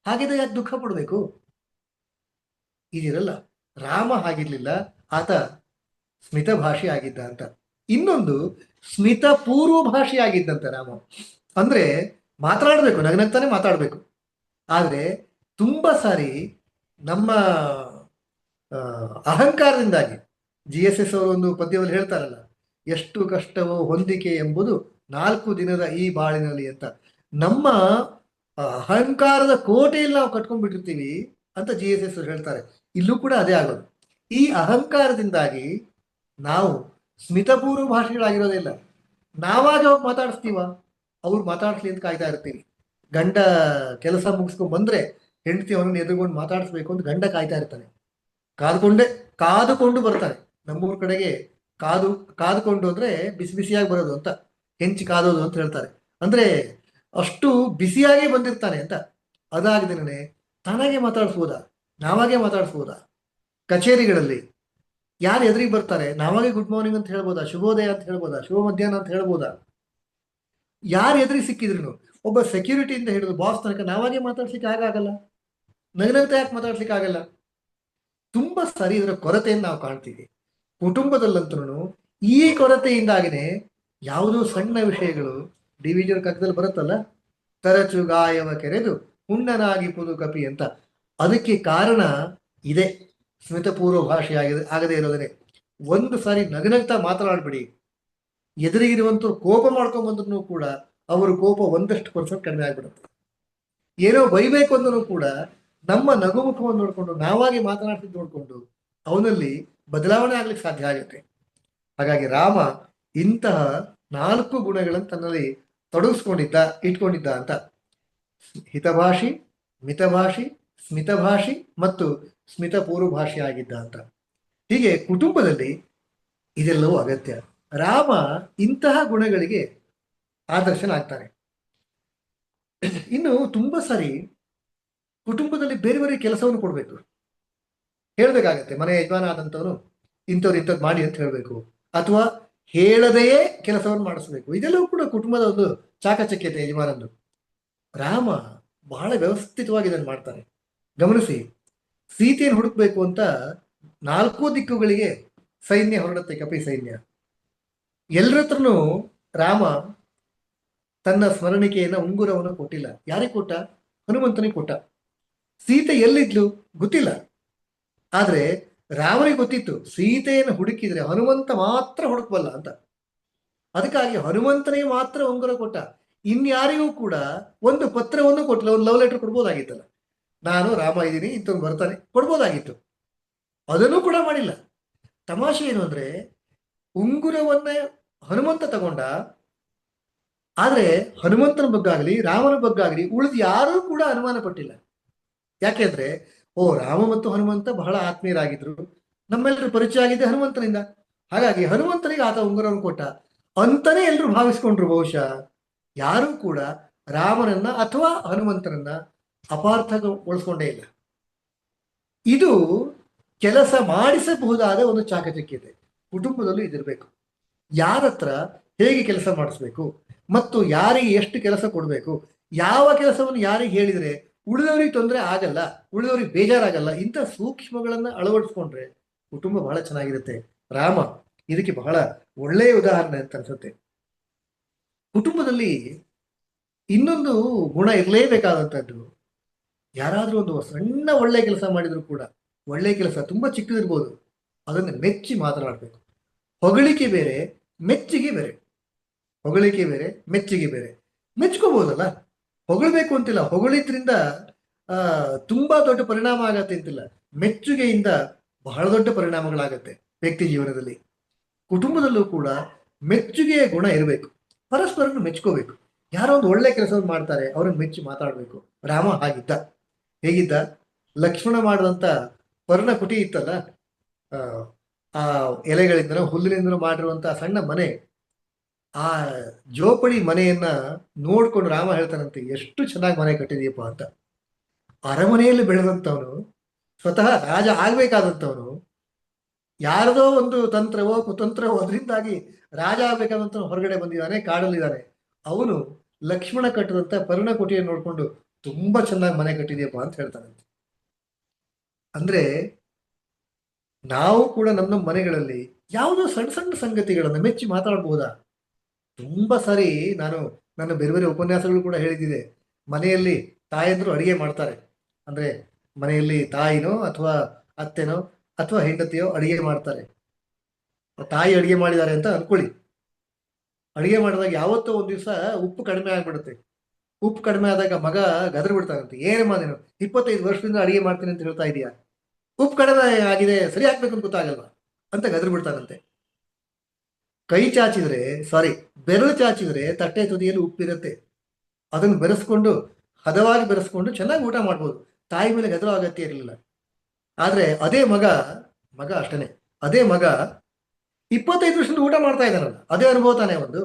ಹಾಗಿದ್ರೆ ಯಾಕೆ ದುಃಖ ಪಡಬೇಕು? ಇದಿರಲ್ಲ. ರಾಮ ಹಾಗಿರ್ಲಿಲ್ಲ, ಆತ ಸ್ಮಿತ ಭಾಷೆ ಆಗಿದ್ದ ಅಂತ. ಇನ್ನೊಂದು ಸ್ಮಿತ ಪೂರ್ವ ಭಾಷೆ ಆಗಿದ್ದಂತೆ ರಾಮ. ಅಂದ್ರೆ ಮಾತನಾಡಬೇಕು, ನಗ್ನಗ್ತಾನೆ ಮಾತಾಡಬೇಕು. ಆದರೆ ತುಂಬಾ ಸಾರಿ ನಮ್ಮ ಅಹಂಕಾರದಿಂದಾಗಿ, GSS ಅವರು ಒಂದು ಪದ್ಯದಲ್ಲಿ ಹೇಳ್ತಾರಲ್ಲ, ಎಷ್ಟು ಕಷ್ಟವೋ ಹೊಂದಿಕೆ ಎಂಬುದು 4 ದಿನದ ಈ ಬಾಳಿನಲ್ಲಿ ಅಂತ. ನಮ್ಮ ಅಹಂಕಾರದ ಕೋಟೆಯಲ್ಲಿ ನಾವು ಕಟ್ಕೊಂಡ್ಬಿಟ್ಟಿರ್ತೀವಿ ಅಂತ GSS ಹೇಳ್ತಾರೆ. ಇಲ್ಲೂ ಕೂಡ ಅದೇ ಆಗೋದು. ಈ ಅಹಂಕಾರದಿಂದಾಗಿ ನಾವು ಸ್ಮಿತಪೂರ್ವ ಭಾಷೆಗಳಾಗಿರೋದಿಲ್ಲ. ನಾವಾಗ ಹೋಗಿ ಮಾತಾಡಿಸ್ತೀವ, ಅವ್ರು ಮಾತಾಡಿಸ್ಲಿ ಅಂತ ಕಾಯ್ತಾ ಇರ್ತೀವಿ. ಗಂಡ ಕೆಲಸ ಮುಗಿಸ್ಕೊಂಡು ಬಂದ್ರೆ ಹೆಂಡತಿ ಅವನನ್ನು ಎದುರುಗೊಂಡು ಮಾತಾಡಿಸ್ಬೇಕು ಅಂತ ಗಂಡ ಕಾಯ್ತಾ ಇರ್ತಾನೆ. ಕಾದುಕೊಂಡು ಬರ್ತಾನೆ. ನಮ್ಮೂರ ಕಡೆಗೆ ಕಾದುಕೊಂಡು ಅಂದ್ರೆ ಬಿಸಿ ಬಿಸಿಯಾಗಿ ಬರೋದು ಅಂತ, ಹೆಂಚಿ ಕಾದೋದು ಅಂತ ಹೇಳ್ತಾರೆ. ಅಂದ್ರೆ ಅಷ್ಟು ಬಿಸಿಯಾಗಿ ಬಂದಿರ್ತಾನೆ ಅಂತ. ಅದಾಗದೇನೆ ತಾನಾಗೆ ಮಾತಾಡಿಸ್ಬೋದಾ? ನಾವಾಗೆ ಮಾತಾಡಿಸ್ಬೋದಾ? ಕಚೇರಿಗಳಲ್ಲಿ ಯಾರು ಎದುರಿಗೆ ಬರ್ತಾರೆ ನಾವಾಗೆ ಗುಡ್ ಮಾರ್ನಿಂಗ್ ಅಂತ ಹೇಳ್ಬೋದಾ? ಶುಭೋದಯ ಅಂತ ಹೇಳ್ಬೋದಾ? ಶುಭ ಮಧ್ಯಾಹ್ನ ಅಂತ ಹೇಳ್ಬೋದಾ? ಯಾರು ಎದುರಿಗೆ ಸಿಕ್ಕಿದ್ರು ಒಬ್ಬ ಸೆಕ್ಯೂರಿಟಿಯಿಂದ ಹಿಡಿದು ಬಾಸ್ ತನಕ ನಾವಾಗೆ ಮಾತಾಡ್ಲಿಕ್ಕೆ ಆಗಲ್ಲ. ನಗನಗ್ತಾ ಯಾಕೆ ಮಾತಾಡ್ಲಿಕ್ಕೆ ಆಗಲ್ಲ? ತುಂಬಾ ಸರಿ ಇದರ ಕೊರತೆಯನ್ನು ನಾವು ಕಾಣ್ತೀವಿ. ಕುಟುಂಬದಲ್ಲಂತೂ ಈ ಕೊರತೆಯಿಂದಾಗಿನೇ ಯಾವುದೋ ಸಣ್ಣ ವಿಷಯಗಳು DVG ಕಗ್ಗದಲ್ಲಿ ಬರುತ್ತಲ್ಲ, ತರಚು ಗಾಯವ ಕೆರೆದು ಹುಣ್ಣನಾಗಿ ಪುದು ಕಪಿ ಅಂತ. ಅದಕ್ಕೆ ಕಾರಣ ಇದೆ, ಸ್ಮಿತಪೂರ್ವ ಭಾಷೆ ಆಗದೆ ಇರೋದನ್ನೇ. ಒಂದು ಸಾರಿ ನಗನಗ್ತಾ ಮಾತನಾಡ್ಬಿಡಿ, ಎದುರಿಗಿರುವಂತವ್ರು ಕೋಪ ಮಾಡ್ಕೊಂಡ್ ಬಂದ್ರು ಕೂಡ ಅವ್ರ ಕೋಪ 1% ಕಡಿಮೆ ಆಗ್ಬಿಡುತ್ತೆ. ಏನೋ ಬೈಬೇಕು ಅಂದ್ರೂ ಕೂಡ ನಮ್ಮ ನಗುಮುಖವನ್ನು ನೋಡಿಕೊಂಡು, ನಾವಾಗಿ ಮಾತನಾಡ್ತಿದ್ದು ನೋಡಿಕೊಂಡು ಅವನಲ್ಲಿ ಬದಲಾವಣೆ ಆಗ್ಲಿಕ್ಕೆ ಸಾಧ್ಯ ಆಗುತ್ತೆ. ಹಾಗಾಗಿ ರಾಮ ಇಂತಹ 4 ಗುಣಗಳನ್ನು ತನ್ನಲ್ಲಿ ಇಟ್ಕೊಂಡಿದ್ದ ಅಂತ. ಹಿತಭಾಷಿ, ಮಿತಭಾಷಿ, ಸ್ಮಿತಭಾಷಿ ಮತ್ತು ಸ್ಮಿತ ಪೂರ್ವ ಭಾಷೆ ಆಗಿದ್ದ ಅಂತ. ಹೀಗೆ ಕುಟುಂಬದಲ್ಲಿ ಇದೆಲ್ಲವೂ ಅಗತ್ಯ. ರಾಮ ಇಂತಹ ಗುಣಗಳಿಗೆ ಆದರ್ಶನಾಗ್ತಾನೆ. ಇನ್ನು ತುಂಬಾ ಸಾರಿ ಕುಟುಂಬದಲ್ಲಿ ಬೇರೆ ಬೇರೆ ಕೆಲಸವನ್ನು ಕೊಡ್ಬೇಕು, ಹೇಳ್ಬೇಕಾಗತ್ತೆ. ಮನೆ ಯಜಮಾನ ಆದಂಥವನು ಇಂಥದ್ದು ಮಾಡಿ ಅಂತ ಹೇಳ್ಬೇಕು, ಅಥವಾ ಹೇಳದೆಯೇ ಕೆಲಸವನ್ನು ಮಾಡಿಸ್ಬೇಕು. ಇದೆಲ್ಲವೂ ಕೂಡ ಕುಟುಂಬದ ಒಂದು ಚಾಕಚಕ್ಯತೆ ಯಜಮಾನಂದು. ರಾಮ ಬಹಳ ವ್ಯವಸ್ಥಿತವಾಗಿ ಇದನ್ನು ಮಾಡ್ತಾನೆ. ಗಮನಿಸಿ, ಸೀತೆಯನ್ನು ಹುಡುಕ್ಬೇಕು ಅಂತ 4 ದಿಕ್ಕುಗಳಿಗೆ ಸೈನ್ಯ ಹೊರಡುತ್ತೆ, ಕಪಿ ಸೈನ್ಯ. ಎಲ್ಲರ ಹತ್ರನೂ ರಾಮ ತನ್ನ ಸ್ಮರಣಿಕೆಯನ್ನ, ಉಂಗುರವನ್ನು ಕೊಟ್ಟಿಲ್ಲ. ಯಾರಿಗೆ ಕೊಟ್ಟ? ಹನುಮಂತನಿಗೆ ಕೊಟ್ಟ. ಸೀತೆ ಎಲ್ಲಿದ್ಲು ಗೊತ್ತಿಲ್ಲ. ಆದ್ರೆ ರಾಮನಿಗೆ ಗೊತ್ತಿತ್ತು ಸೀತೆಯನ್ನು ಹುಡುಕಿದ್ರೆ ಹನುಮಂತ ಮಾತ್ರ ಹುಡುಕಬಲ್ಲ ಅಂತ. ಅದಕ್ಕಾಗಿ ಹನುಮಂತನಿಗೆ ಮಾತ್ರ ಉಂಗುರ ಕೊಟ್ಟ. ಇನ್ಯಾರಿಗೂ ಕೂಡ ಒಂದು ಪತ್ರವನ್ನು ಕೊಟ್ಟಿಲ್ಲ, ಒಂದು ಲವ್ ಲೆಟರ್ ಕೊಡ್ಬೋದಾಗಿತ್ತಲ್ಲ. ನಾನು ರಾಮ ಇದ್ದೀನಿ, ಇಂಥವ್ನು ಬರ್ತಾನೆ ಕೊಡ್ಬೋದಾಗಿತ್ತು. ಅದನ್ನು ಕೂಡ ಮಾಡಿಲ್ಲ. ತಮಾಷೆ ಏನು ಅಂದ್ರೆ ಉಂಗುರವನ್ನ ಹನುಮಂತ ತಗೊಂಡ, ಆದ್ರೆ ಹನುಮಂತನ ಬಗ್ಗಾಗಲಿ ರಾಮನ ಬಗ್ಗಾಗಲಿ ಉಳಿದು ಯಾರೂ ಕೂಡ ಅನುಮಾನ ಪಟ್ಟಿಲ್ಲ. ಯಾಕೆಂದ್ರೆ ಓ, ರಾಮ ಮತ್ತು ಹನುಮಂತ ಬಹಳ ಆತ್ಮೀಯರಾಗಿದ್ರು, ನಮ್ಮೆಲ್ಲರೂ ಪರಿಚಯ ಆಗಿದ್ದೆ ಹನುಮಂತನಿಂದ. ಹಾಗಾಗಿ ಹನುಮಂತನಿಗೆ ಆತ ಉಂಗುರವನ್ನು ಕೊಟ್ಟ ಅಂತಾನೆ ಎಲ್ಲರೂ ಭಾವಿಸ್ಕೊಂಡ್ರು. ಬಹುಶಃ ಯಾರೂ ಕೂಡ ರಾಮನನ್ನ ಅಥವಾ ಹನುಮಂತನನ್ನ ಅಪಾರ್ಥಗೊಳಿಸ್ಕೊಂಡೇ ಇಲ್ಲ. ಇದು ಕೆಲಸ ಮಾಡಿಸಬಹುದಾದ ಒಂದು ಚಾಕಚಕ್ಯತೆ ಕುಟುಂಬದಲ್ಲೂ ಇದಿರಬೇಕು. ಯಾರ ಹತ್ರ ಹೇಗೆ ಕೆಲಸ ಮಾಡಿಸ್ಬೇಕು ಮತ್ತು ಯಾರಿಗೆ ಎಷ್ಟು ಕೆಲಸ ಕೊಡಬೇಕು, ಯಾವ ಕೆಲಸವನ್ನು ಯಾರಿಗೆ ಹೇಳಿದರೆ ಉಳಿದವರಿಗೆ ತೊಂದರೆ ಆಗಲ್ಲ, ಉಳಿದವರಿಗೆ ಬೇಜಾರಾಗಲ್ಲ, ಇಂಥ ಸೂಕ್ಷ್ಮಗಳನ್ನ ಅಳವಡಿಸ್ಕೊಂಡ್ರೆ ಕುಟುಂಬ ಬಹಳ ಚೆನ್ನಾಗಿರುತ್ತೆ. ರಾಮ ಇದಕ್ಕೆ ಬಹಳ ಒಳ್ಳೆಯ ಉದಾಹರಣೆ ಅಂತ ಅನ್ಸುತ್ತೆ. ಕುಟುಂಬದಲ್ಲಿ ಇನ್ನೊಂದು ಗುಣ ಇರಲೇಬೇಕಾದಂಥದ್ದು, ಯಾರಾದ್ರೂ ಒಂದು ಸಣ್ಣ ಒಳ್ಳೆ ಕೆಲಸ ಮಾಡಿದ್ರು ಕೂಡ, ಒಳ್ಳೆ ಕೆಲಸ ತುಂಬಾ ಚಿಕ್ಕದಿರ್ಬೋದು, ಅದನ್ನು ಮೆಚ್ಚಿ ಮಾತನಾಡಬೇಕು. ಹೊಗಳಿಕೆ ಬೇರೆ, ಮೆಚ್ಚುಗೆ ಬೇರೆ. ಹೊಗಳಿಕೆ ಬೇರೆ, ಮೆಚ್ಚುಗೆ ಬೇರೆ. ಮೆಚ್ಕೋಬಹುದಲ್ಲ, ಹೊಗಳಬೇಕು ಅಂತಿಲ್ಲ. ಹೊಗಳಿದ್ರಿಂದ ತುಂಬಾ ದೊಡ್ಡ ಪರಿಣಾಮ ಆಗತ್ತೆ ಅಂತಿಲ್ಲ. ಮೆಚ್ಚುಗೆಯಿಂದ ಬಹಳ ದೊಡ್ಡ ಪರಿಣಾಮಗಳಾಗತ್ತೆ ವ್ಯಕ್ತಿ ಜೀವನದಲ್ಲಿ. ಕುಟುಂಬದಲ್ಲೂ ಕೂಡ ಮೆಚ್ಚುಗೆಯ ಗುಣ ಇರಬೇಕು. ಪರಸ್ಪರನ್ನು ಮೆಚ್ಕೋಬೇಕು. ಯಾರೋ ಒಂದು ಒಳ್ಳೆ ಕೆಲಸವನ್ನು ಮಾಡ್ತಾರೆ, ಅವ್ರನ್ನ ಮೆಚ್ಚಿ ಮಾತಾಡಬೇಕು. ರಾಮ ಹಾಗಿದ್ದ. ಹೇಗಿದ್ದ? ಲಕ್ಷ್ಮಣ ಮಾಡಿದಂಥ ಪರ್ಣಕುಟಿ ಇತ್ತಲ್ಲ, ಆ ಎಲೆಗಳಿಂದನೋ ಹುಲ್ಲಿನಿಂದನೋ ಮಾಡಿರುವಂತಹ ಸಣ್ಣ ಮನೆ, ಆ ಜೋಪಡಿ ಮನೆಯನ್ನ ನೋಡ್ಕೊಂಡು ರಾಮ ಹೇಳ್ತಾನಂತೆ, ಎಷ್ಟು ಚೆನ್ನಾಗಿ ಮನೆ ಕಟ್ಟಿದೀಯಪ್ಪ ಅಂತ. ಅರಮನೆಯಲ್ಲಿ ಬೆಳೆದಂಥವನು, ಸ್ವತಃ ರಾಜ ಆಗ್ಬೇಕಾದಂಥವನು, ಯಾರದೋ ಒಂದು ತಂತ್ರವೋ ಕುತಂತ್ರವೋ ಅದರಿಂದಾಗಿ ರಾಜ ಆಗ್ಬೇಕಾದಂತ ಹೊರಗಡೆ ಬಂದಿದ್ದಾನೆ, ಕಾಡಲ್ಲಿದ್ದಾನೆ. ಅವನು ಲಕ್ಷ್ಮಣ ಕಟ್ಟಿದಂತ ಪರ್ಣಕುಟಿಯನ್ನು ನೋಡ್ಕೊಂಡು ತುಂಬಾ ಚೆನ್ನಾಗಿ ಮನೆ ಕಟ್ಟಿದೆಯಪ್ಪ ಅಂತ ಹೇಳ್ತಾನಂತೆ. ಅಂದ್ರೆ ನಾವು ಕೂಡ ನಮ್ಮ ಮನೆಗಳಲ್ಲಿ ಯಾವುದೋ ಸಣ್ಣ ಸಣ್ಣ ಸಂಗತಿಗಳನ್ನು ಮೆಚ್ಚಿ ಮಾತಾಡಬಹುದಾ? ತುಂಬಾ ಸಾರಿ ನಾನು ನನ್ನ ಬೇರೆ ಬೇರೆ ಉಪನ್ಯಾಸಗಳು ಕೂಡ ಹೇಳಿದ್ದಿದೆ. ಮನೆಯಲ್ಲಿ ತಾಯಂದ್ರು ಅಡಿಗೆ ಮಾಡ್ತಾರೆ, ಅಂದ್ರೆ ಮನೆಯಲ್ಲಿ ತಾಯಿನೋ ಅಥವಾ ಅತ್ತೆನೋ ಅಥವಾ ಹೆಂಡತಿಯೋ ಅಡಿಗೆ ಮಾಡ್ತಾರೆ. ತಾಯಿ ಅಡಿಗೆ ಮಾಡಿದ್ದಾರೆ ಅಂತ ಅನ್ಕೊಳ್ಳಿ. ಅಡಿಗೆ ಮಾಡಿದಾಗ ಯಾವತ್ತೋ ಒಂದ್ ದಿವಸ ಉಪ್ಪು ಕಡಿಮೆ ಆಗ್ಬಿಡುತ್ತೆ. ಉಪ್ಪು ಕಡಿಮೆ ಆದಾಗ ಮಗ ಗದರ್ ಬಿಡ್ತಾನಂತೆ, ಏನಮ್ಮ ನೀನು 25 ವರ್ಷದಿಂದ ಅಡಿಗೆ ಮಾಡ್ತೀನಿ ಅಂತ ಹೇಳ್ತಾ ಇದೀಯಾ, ಉಪ್ಪು ಕಡಿಮೆ ಆಗಿದೆ, ಸರಿ ಹಾಕ್ಬೇಕು ಅಂತ ಗೊತ್ತಾಗಲ್ವಾ ಅಂತ ಗದರ್ ಬಿಡ್ತಾನಂತೆ. ಕೈ ಚಾಚಿದ್ರೆ, ಸಾರಿ ಬೆರಳು ಚಾಚಿದ್ರೆ ತಟ್ಟೆ ತುದಿಯಲ್ಲಿ ಉಪ್ಪಿರುತ್ತೆ, ಅದನ್ನು ಬೆರೆಸ್ಕೊಂಡು ಹದವಾಗಿ ಬೆರೆಸ್ಕೊಂಡು ಚೆನ್ನಾಗಿ ಊಟ ಮಾಡ್ಬೋದು. ತಾಯಿ ಮೇಲೆ ಗದರೋ ಅಗತ್ಯ ಇರಲಿಲ್ಲ. ಆದ್ರೆ ಅದೇ ಮಗ ಅಷ್ಟನೇ, ಅದೇ ಮಗ 25 ವರ್ಷದಿಂದ ಊಟ ಮಾಡ್ತಾ ಇದ್ದಾನಲ್ಲ, ಅದೇ ಅನುಭವ ತಾನೇ ಒಂದು.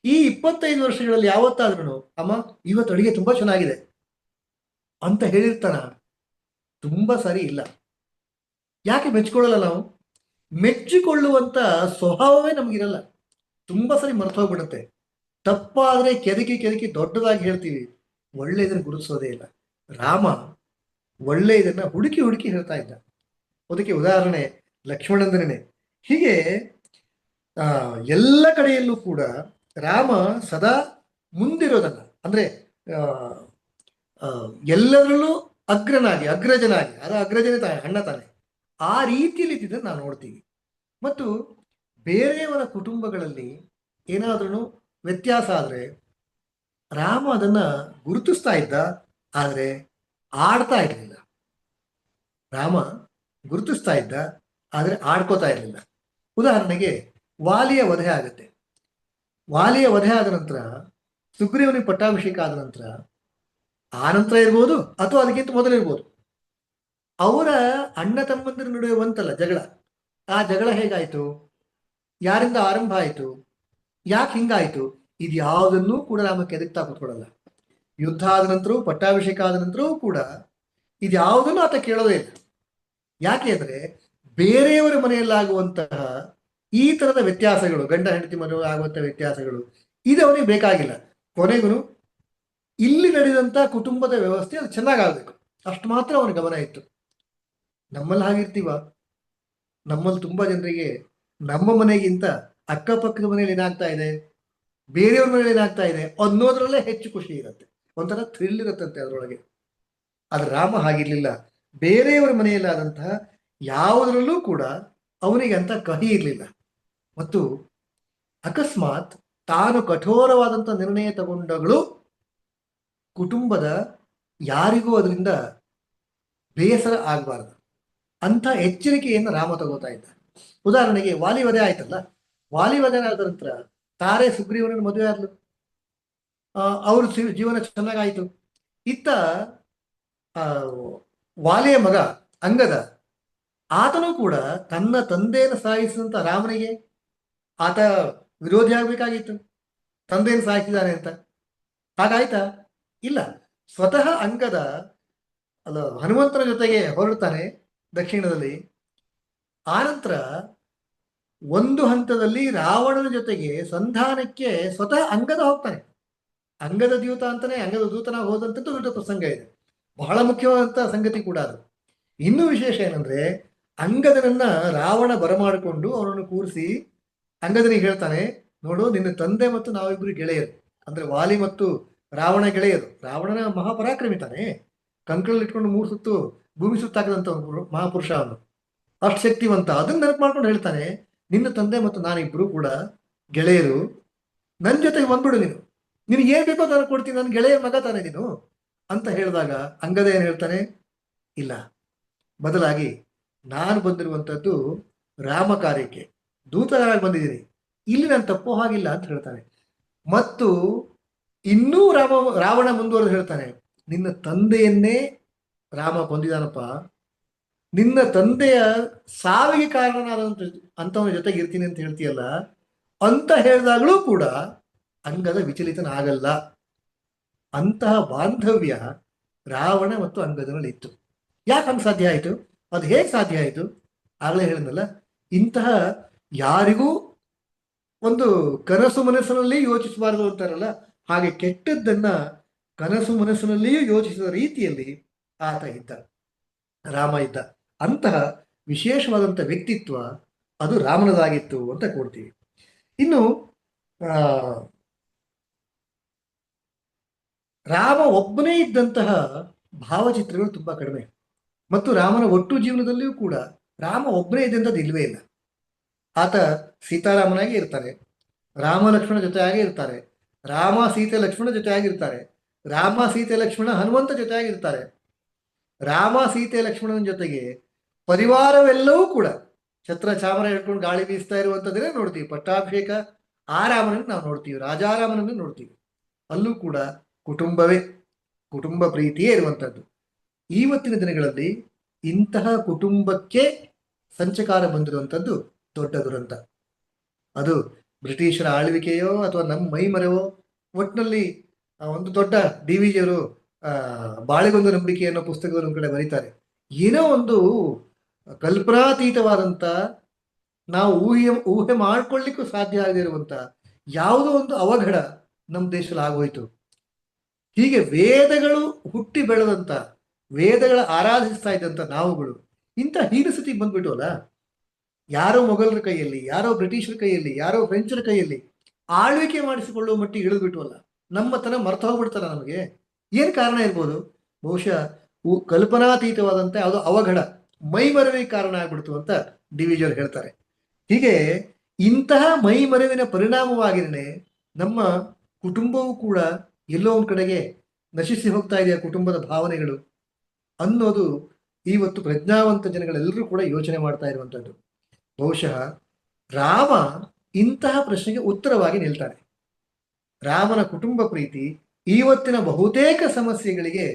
ಈ 25 ವರ್ಷಗಳಲ್ಲಿ ಯಾವತ್ತಾದ್ರೂ ಅಮ್ಮ ಇವತ್ತು ಅಡಿಗೆ ತುಂಬಾ ಚೆನ್ನಾಗಿದೆ ಅಂತ ಹೇಳಿರ್ತಾನ? ತುಂಬಾ ಸರಿ ಇಲ್ಲ. ಯಾಕೆ ಮೆಚ್ಕೊಳ್ಳಲ್ಲ ನಾವು? ಮೆಚ್ಚಿಕೊಳ್ಳುವಂತ ಸ್ವಭಾವವೇ ನಮಗಿರಲ್ಲ. ತುಂಬಾ ಸರಿ ಮರ್ತು ಹೋಗ್ಬಿಡುತ್ತೆ. ತಪ್ಪಾದ್ರೆ ಕೆದಕಿ ದೊಡ್ಡದಾಗಿ ಹೇಳ್ತೀವಿ, ಒಳ್ಳೆಯದನ್ನು ಗುರುತಿಸೋದೇ ಇಲ್ಲ. ರಾಮ ಒಳ್ಳೆಯದನ್ನ ಹುಡುಕಿ ಹೇಳ್ತಾ ಇದ್ದ. ಅದಕ್ಕೆ ಉದಾಹರಣೆ ಲಕ್ಷ್ಮಣಂದ್ರನೇ. ಹೀಗೆ ಎಲ್ಲ ಕಡೆಯಲ್ಲೂ ಕೂಡ ರಾಮ ಸದಾ ಮುಂದಿರೋದನ್ನ, ಅಂದ್ರೆ ಎಲ್ಲರಲ್ಲೂ ಅಗ್ರಜನಾಗಿ, ಅದು ಅಗ್ರಜನೇ ತಾನೆ, ಅಣ್ಣ ತಾನೆ, ಆ ರೀತಿಯಲ್ಲಿ ಇದ್ದಿದ್ದನ್ನು ನಾವು ನೋಡ್ತೀವಿ. ಮತ್ತು ಬೇರೆಯವರ ಕುಟುಂಬಗಳಲ್ಲಿ ಏನಾದ್ರೂ ವ್ಯತ್ಯಾಸ ಆದ್ರೆ ರಾಮ ಅದನ್ನ ಗುರುತಿಸ್ತಾ ಇದ್ದ, ಆದ್ರೆ ಆಡ್ತಾ ಇರಲಿಲ್ಲ. ರಾಮ ಗುರುತಿಸ್ತಾ ಇದ್ದ, ಆದ್ರೆ ಆಡ್ಕೋತಾ ಇರಲಿಲ್ಲ. ಉದಾಹರಣೆಗೆ ವಾಲಿಯ ವಧೆ ಆಗುತ್ತೆ. ವಾಲಿಯ ವಧೆ ಆದ ನಂತರ ಸುಗ್ರೀವನಿಗೆ ಪಟ್ಟಾಭಿಷೇಕ ಆದ ನಂತರ, ಆ ನಂತರ ಇರ್ಬೋದು ಅಥವಾ ಅದಕ್ಕಿಂತ ಮೊದಲಿರ್ಬೋದು, ಅವರ ಅಣ್ಣ ತಮ್ಮಂದಿರ ನಡುವೆ ಬಂತಲ್ಲ ಜಗಳ, ಆ ಜಗಳ ಹೇಗಾಯ್ತು, ಯಾರಿಂದ ಆರಂಭ ಆಯಿತು, ಯಾಕೆ ಹಿಂಗಾಯ್ತು, ಇದು ಯಾವುದನ್ನೂ ಕೂಡ ರಾಮ ಕೆದಕ್ತಾ ಕೂತ್ಕೊಡಲ್ಲ. ಯುದ್ಧ ಆದ ನಂತರವೂ ಪಟ್ಟಾಭಿಷೇಕ ಆದ ನಂತರವೂ ಕೂಡ ಇದು ಯಾವುದನ್ನು ಆತ ಕೇಳೋದೇ ಇಲ್ಲ. ಯಾಕೆ ಅಂದ್ರೆ ಬೇರೆಯವರ ಮನೆಯಲ್ಲಾಗುವಂತಹ ಈ ತರದ ವ್ಯತ್ಯಾಸಗಳು, ಗಂಡ ಹೆಂಡತಿ ಮನೆಯಲ್ಲಿ ಆಗುವಂತಹ ವ್ಯತ್ಯಾಸಗಳು, ಇದು ಅವನಿಗೆ ಬೇಕಾಗಿಲ್ಲ. ಕೊನೆಗೂ ಇಲ್ಲಿ ನಡೆದಂತ ಕುಟುಂಬದ ವ್ಯವಸ್ಥೆ ಅದು ಚೆನ್ನಾಗಾಗಬೇಕು, ಅಷ್ಟು ಮಾತ್ರ ಅವನ ಗಮನ ಇತ್ತು. ನಮ್ಮಲ್ಲಿ ಹಾಗಿರ್ತೀವ? ನಮ್ಮಲ್ಲಿ ತುಂಬಾ ಜನರಿಗೆ ನಮ್ಮ ಮನೆಗಿಂತ ಅಕ್ಕಪಕ್ಕದ ಮನೆಯಲ್ಲಿ ಏನಾಗ್ತಾ ಇದೆ, ಬೇರೆಯವ್ರ ಮನೇಲಿ ಏನಾಗ್ತಾ ಇದೆ ಅನ್ನೋದ್ರಲ್ಲೇ ಹೆಚ್ಚು ಖುಷಿ ಇರುತ್ತೆ, ಒಂಥರ ಥ್ರಿಲ್ ಇರುತ್ತಂತೆ ಅದರೊಳಗೆ. ಆದ್ರೆ ರಾಮ ಹಾಗಿರ್ಲಿಲ್ಲ. ಬೇರೆಯವರ ಮನೆಯಲ್ಲಾದಂತಹ ಯಾವುದರಲ್ಲೂ ಕೂಡ ಅವನಿಗೆ ಅಂತ ಕಹಿ ಇರಲಿಲ್ಲ. ಮತ್ತು ಅಕಸ್ಮಾತ್ ತಾನು ಕಠೋರವಾದಂಥ ನಿರ್ಣಯ ತಗೊಂಡಗಳು ಕುಟುಂಬದ ಯಾರಿಗೂ ಅದರಿಂದ ಬೇಸರ ಆಗಬಾರ್ದು ಅಂಥ ಎಚ್ಚರಿಕೆಯನ್ನು ರಾಮ ತಗೋತಾ ಇದ್ದ. ಉದಾಹರಣೆಗೆ ವಾಲಿವಧೆ ಆಯ್ತಲ್ಲ, ವಾಲಿವಧೆ ಆದ ನಂತರ ತಾರೆ ಸುಗ್ರೀವನನ್ನು ಮದುವೆ ಆದ್ಲು, ಅವ್ರ ಜೀವನ ಚೆನ್ನಾಗಾಯ್ತು. ಇತ್ತ ವಾಲಿಯ ಮಗ ಅಂಗದ, ಆತನೂ ಕೂಡ ತನ್ನ ತಂದೆಯನ್ನು ಸಾಯಿಸಿದಂತ ರಾಮನಿಗೆ ಆತ ವಿರೋಧಿ ಆಗ್ಬೇಕಾಗಿತ್ತು, ತಂದೆಯನ್ನು ಸಾಯಿಸಿದ್ದಾನೆ ಅಂತ. ಹಾಗಾಯ್ತಾ? ಇಲ್ಲ. ಸ್ವತಃ ಅಂಗದ ಹನುಮಂತನ ಜೊತೆಗೆ ಹೊರಡ್ತಾನೆ ದಕ್ಷಿಣದಲ್ಲಿ. ಆನಂತರ ಒಂದು ಹಂತದಲ್ಲಿ ರಾವಣನ ಜೊತೆಗೆ ಸಂಧಾನಕ್ಕೆ ಸ್ವತಃ ಅಂಗದ ಹೋಗ್ತಾನೆ. ಅಂಗದ ದ್ಯೂತ ಅಂತಾನೆ, ಅಂಗದ ದೂತನ ಹೋದಂಥದ್ದು ದೊಡ್ಡ ಪ್ರಸಂಗ ಇದೆ, ಬಹಳ ಮುಖ್ಯವಾದಂಥ ಸಂಗತಿ ಕೂಡ ಅದು. ಇನ್ನೂ ವಿಶೇಷ ಏನಂದ್ರೆ, ಅಂಗದನನ್ನ ರಾವಣ ಬರಮಾಡಿಕೊಂಡು ಅವನನ್ನು ಕೂರಿಸಿ ಅಂಗದನಿಗೆ ಹೇಳ್ತಾನೆ, ನೋಡು ನಿನ್ನ ತಂದೆ ಮತ್ತು ನಾವಿಬ್ಬರು ಗೆಳೆಯರು, ಅಂದ್ರೆ ವಾಲಿ ಮತ್ತು ರಾವಣ ಗೆಳೆಯರು. ರಾವಣನ ಮಹಾಪರಾಕ್ರಮಿ ತಾನೆ, ಕಂಕಳಲ್ಲಿ ಇಟ್ಕೊಂಡು 3 ಸುತ್ತು ಭೂಮಿ ಸುತ್ತಾಕದಂತ ಮಹಾಪುರುಷ ಅವನು, ಅಷ್ಟು ಶಕ್ತಿವಂತ. ಅದನ್ನ ನೆನಪು ಮಾಡ್ಕೊಂಡು ಹೇಳ್ತಾನೆ, ನಿನ್ನ ತಂದೆ ಮತ್ತು ನಾನಿಬ್ರು ಕೂಡ ಗೆಳೆಯರು, ನನ್ನ ಜೊತೆಗೆ ಬಂದ್ಬಿಡು, ನಿನಗೆ ಏನ್ ಬೇಕೋ ನಾನು ಕೊಡ್ತೀನಿ, ನನ್ನ ಗೆಳೆಯ ಮಗ ತಾನೆ ನೀನು ಅಂತ ಹೇಳಿದಾಗ ಅಂಗದ ಏನ್ ಹೇಳ್ತಾನೆ, ಇಲ್ಲ, ಬದಲಾಗಿ ನಾನು ಬಂದಿರುವಂಥದ್ದು ರಾಮ ಕಾರ್ಯಕ್ಕೆ ದೂತರಾಗಿ ಬಂದಿದ್ದೀನಿ, ಇಲ್ಲಿ ನಾನು ತಪ್ಪೋ ಹಾಗಿಲ್ಲ ಅಂತ ಹೇಳ್ತಾನೆ. ಮತ್ತು ಇನ್ನೂ ರಾವಣ ಮುಂದುವರೆದು ಹೇಳ್ತಾನೆ, ನಿನ್ನ ತಂದೆಯನ್ನೇ ರಾಮ ಕೊಂದಿದಾನಪ್ಪ, ನಿನ್ನ ತಂದೆಯ ಸಾವಿಗೆ ಕಾರಣನಾದಂತ ಅಂತವನ ಜೊತೆಗೆ ಇರ್ತೀನಿ ಅಂತ ಹೇಳ್ತೀಯಲ್ಲ ಅಂತ ಹೇಳಿದಾಗಲೂ ಕೂಡ ಅಂಗದ ವಿಚಲಿತನಾಗಲ್ಲ. ಅಂತಹ ಬಾಂಧವ್ಯ ರಾವಣ ಮತ್ತು ಅಂಗದನಲ್ಲಿ ಇತ್ತು. ಯಾಕೆ ಹಂಗೆ ಸಾಧ್ಯ ಆಯಿತು? ಅದು ಹೇಗೆ ಸಾಧ್ಯ ಆಯಿತು? ಆಗಲೇ ಹೇಳಿದ್ನಲ್ಲ, ಇಂತಹ ಯಾರಿಗೂ ಒಂದು ಕನಸು ಮನಸ್ಸಿನಲ್ಲಿ ಯೋಚಿಸಬಾರದು ಅಂತಾರಲ್ಲ, ಹಾಗೆ ಕೆಟ್ಟದ್ದನ್ನ ಕನಸು ಮನಸ್ಸಿನಲ್ಲಿಯೂ ಯೋಚಿಸಿದ ರೀತಿಯಲ್ಲಿ ಆತ ಇದ್ದ, ರಾಮ ಇದ್ದ. ಅಂತಹ ವಿಶೇಷವಾದಂಥ ವ್ಯಕ್ತಿತ್ವ ಅದು ರಾಮನದಾಗಿತ್ತು ಅಂತ ಕೊಡ್ತೀವಿ. ಇನ್ನು ರಾಮ ಒಬ್ಬನೇ ಇದ್ದಂತಹ ಭಾವಚಿತ್ರಗಳು ತುಂಬಾ ಕಡಿಮೆ, ಮತ್ತು ರಾಮನ ಒಟ್ಟು ಜೀವನದಲ್ಲಿಯೂ ಕೂಡ ರಾಮ ಒಬ್ಬನೇ ಇದ್ದಂಥದ್ದು ಇಲ್ವೇ ಇಲ್ಲ. ಆತ ಸೀತಾರಾಮನಾಗಿ ಇರ್ತಾರೆ, ರಾಮ ಲಕ್ಷ್ಮಣ ಜೊತೆಯಾಗಿ ಇರ್ತಾರೆ, ರಾಮ ಸೀತೆ ಲಕ್ಷ್ಮಣ ಜೊತೆಯಾಗಿರ್ತಾರೆ, ರಾಮ ಸೀತೆ ಲಕ್ಷ್ಮಣ ಹನುಮಂತ ಜೊತೆಯಾಗಿರ್ತಾರೆ. ರಾಮ ಸೀತೆ ಲಕ್ಷ್ಮಣನ ಜೊತೆಗೆ ಪರಿವಾರವೆಲ್ಲವೂ ಕೂಡ ಛತ್ರ ಚಾಮರ ಹಿಡ್ಕೊಂಡು ಗಾಳಿ ಬೀಸ್ತಾ ಇರುವಂಥದ್ದನ್ನೇ ನೋಡ್ತೀವಿ. ಪಟ್ಟಾಭಿಷೇಕ ಆ ರಾಮನನ್ನು ನಾವು ನೋಡ್ತೀವಿ, ರಾಜಾರಾಮನನ್ನು ನೋಡ್ತೀವಿ. ಅಲ್ಲೂ ಕೂಡ ಕುಟುಂಬವೇ, ಕುಟುಂಬ ಪ್ರೀತಿಯೇ ಇರುವಂಥದ್ದು. ಇವತ್ತಿನ ದಿನಗಳಲ್ಲಿ ಇಂತಹ ಕುಟುಂಬಕ್ಕೆ ಸಂಚಕಾರ ಬಂದಿರುವಂಥದ್ದು ದೊಡ್ಡ ದುರಂತ. ಅದು ಬ್ರಿಟಿಷರ ಆಳ್ವಿಕೆಯೋ ಅಥವಾ ನಮ್ಮ ಮೈಮರೆವೋ, ಒಟ್ಟಿನಲ್ಲಿ ಒಂದು ದೊಡ್ಡ ಡಿವಿಜಿಯವರು ಬಾಳೆಗೊಂದು ನಂಬಿಕೆ ಅನ್ನೋ ಪುಸ್ತಕದ ಕಡೆ ಬರೀತಾರೆ, ಏನೋ ಒಂದು ಕಲ್ಪನಾತೀತವಾದಂಥ, ನಾವು ಊಹೆ ಮಾಡ್ಕೊಳ್ಳಿಕ್ಕೂ ಸಾಧ್ಯ ಆಗದೆ ಇರುವಂಥ ಯಾವುದೋ ಒಂದು ಅವಘಡ ನಮ್ಮ ದೇಶದಲ್ಲಿ ಆಗೋಯ್ತು. ಹೀಗೆ ವೇದಗಳು ಹುಟ್ಟಿ ಬೆಳೆದಂಥ, ವೇದಗಳ ಆರಾಧಿಸ್ತಾ ಇದ್ದಂಥ ನಾವುಗಳು ಇಂಥ ಹೀನಸ್ಥಿತಿಗೆ ಬಂದ್ಬಿಟ್ಟವಲ್ಲ. ಯಾರೋ ಮೊಘಲರ ಕೈಯಲ್ಲಿ, ಯಾರೋ ಬ್ರಿಟಿಷರ ಕೈಯಲ್ಲಿ, ಯಾರೋ ಫ್ರೆಂಚರ ಕೈಯಲ್ಲಿ ಆಳ್ವಿಕೆ ಮಾಡಿಸಿಕೊಳ್ಳುವ ಮಟ್ಟಿಗೆ ಇಳಿದ್ಬಿಟ್ವಲ್ಲ, ನಮ್ಮತನ ಮರ್ತು ಹೋಗ್ಬಿಡ್ತಾರ ನಮಗೆ. ಏನು ಕಾರಣ ಇರ್ಬೋದು? ಬಹುಶಃ ಕಲ್ಪನಾತೀತವಾದಂತೆ ಅದು ಅವಘಡ, ಮೈಮರವಿಗೆ ಕಾರಣ ಆಗ್ಬಿಡ್ತು ಅಂತ ಡಿವಿಜರ್ ಹೇಳ್ತಾರೆ. ಹೀಗೆ ಇಂತಹ ಮೈಮರವಿನ ಪರಿಣಾಮವಾಗಿನೇ ನಮ್ಮ ಕುಟುಂಬವೂ ಕೂಡ ಎಲ್ಲೋ ಒಂದು ಕಡೆಗೆ ನಶಿಸಿ ಹೋಗ್ತಾ ಇದೆಯಾ, ಕುಟುಂಬದ ಭಾವನೆಗಳು ಅನ್ನೋದು ಇವತ್ತು ಪ್ರಜ್ಞಾವಂತ ಜನಗಳೆಲ್ಲರೂ ಕೂಡ ಯೋಚನೆ ಮಾಡ್ತಾ ಇರುವಂಥದ್ದು. ಬಹುಶಃ ರಾಮ ಇಂತಹ ಪ್ರಶ್ನೆಗೆ ಉತ್ತರವಾಗಿ ನಿಲ್ತಾನೆ. ರಾಮನ ಕುಟುಂಬ ಪ್ರೀತಿ ಇವತ್ತಿನ ಬಹುತೇಕ ಸಮಸ್ಯೆಗಳಿಗೆ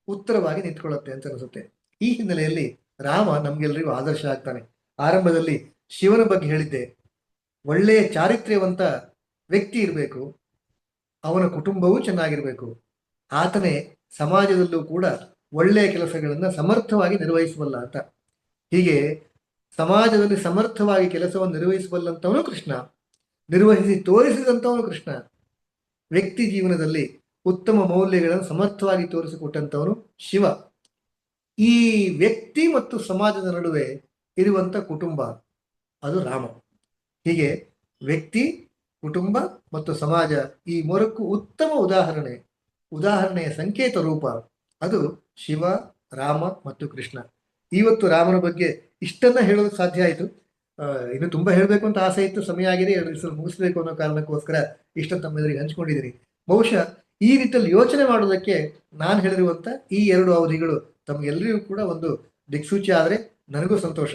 ಉತ್ತರವಾಗಿ ನಿಂತ್ಕೊಳ್ಳುತ್ತೆ ಅಂತ ಅನಿಸುತ್ತೆ. ಈ ಹಿನ್ನೆಲೆಯಲ್ಲಿ ರಾಮ ನಮ್ಗೆಲ್ಲರಿಗೂ ಆದರ್ಶ ಆಗ್ತಾನೆ. ಆರಂಭದಲ್ಲಿ ಶಿವನ ಬಗ್ಗೆ ಹೇಳಿದ್ದೆ, ಒಳ್ಳೆಯ ಚಾರಿತ್ರ್ಯವಂತ ವ್ಯಕ್ತಿ ಇರಬೇಕು, ಅವನ ಕುಟುಂಬವೂ ಚೆನ್ನಾಗಿರ್ಬೇಕು, ಆತನೇ ಸಮಾಜದಲ್ಲೂ ಕೂಡ ಒಳ್ಳೆಯ ಕೆಲಸಗಳನ್ನು ಸಮರ್ಥವಾಗಿ ನಿರ್ವಹಿಸಬಲ್ಲ ಅಂತ. ಹೀಗೆ ಸಮಾಜದಲ್ಲಿ ಸಮರ್ಥವಾಗಿ ಕೆಲಸವನ್ನು ನಿರ್ವಹಿಸಬಲ್ಲಂಥವನು ಕೃಷ್ಣ, ನಿರ್ವಹಿಸಿ ತೋರಿಸಿದಂಥವನು ಕೃಷ್ಣ, ವ್ಯಕ್ತಿ ಜೀವನದಲ್ಲಿ ಉತ್ತಮ ಮೌಲ್ಯಗಳನ್ನು ಸಮರ್ಥವಾಗಿ ತೋರಿಸಿಕೊಟ್ಟಂಥವನು ಶಿವ. ಈ ವ್ಯಕ್ತಿ ಮತ್ತು ಸಮಾಜದ ನಡುವೆ ಇರುವಂಥ ಕುಟುಂಬ ಅದು ರಾಮ. ಹೀಗೆ ವ್ಯಕ್ತಿ, ಕುಟುಂಬ ಮತ್ತು ಸಮಾಜ ಈ ಮೂರಕ್ಕೂ ಉತ್ತಮ ಉದಾಹರಣೆಯ ಸಂಕೇತ ರೂಪ ಅದು ಶಿವ, ರಾಮ ಮತ್ತು ಕೃಷ್ಣ. ಇವತ್ತು ರಾಮನ ಬಗ್ಗೆ ಇಷ್ಟನ್ನ ಹೇಳೋದಕ್ಕೆ ಸಾಧ್ಯ ಆಯಿತು. ಇನ್ನು ತುಂಬಾ ಹೇಳಬೇಕು ಅಂತ ಆಸೆ ಇತ್ತು, ಸಮಯ ಆಗಿದೆ, 2 ದಿವಸದಲ್ಲಿ ಮುಗಿಸ್ಬೇಕು ಅನ್ನೋ ಕಾರಣಕ್ಕೋಸ್ಕರ ಇಷ್ಟನ್ನು ತಮ್ಮೆಲ್ಲರಿಗೆ ಹಂಚ್ಕೊಂಡಿದ್ದೀನಿ. ಬಹುಶಃ ಈ ರೀತಿಯಲ್ಲಿ ಯೋಚನೆ ಮಾಡೋದಕ್ಕೆ ನಾನು ಹೇಳಿರುವಂಥ ಈ 2 ಅವಧಿಗಳು ತಮಗೆಲ್ಲರಿಗೂ ಕೂಡ ಒಂದು ದಿಕ್ಸೂಚಿ ಆದರೆ ನನಗೂ ಸಂತೋಷ.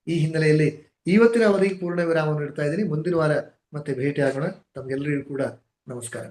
ಈ ಹಿನ್ನೆಲೆಯಲ್ಲಿ ಇವತ್ತಿನ ಅವಧಿಗೆ ಪೂರ್ಣ ವಿರಾಮವನ್ನು ಇಡ್ತಾ ಇದ್ದೀನಿ. ಮುಂದಿನ ವಾರ ಮತ್ತೆ ಭೇಟಿ ಆಗೋಣ. ತಮಗೆಲ್ಲರಿಗೂ ಕೂಡ ನಮಸ್ಕಾರ.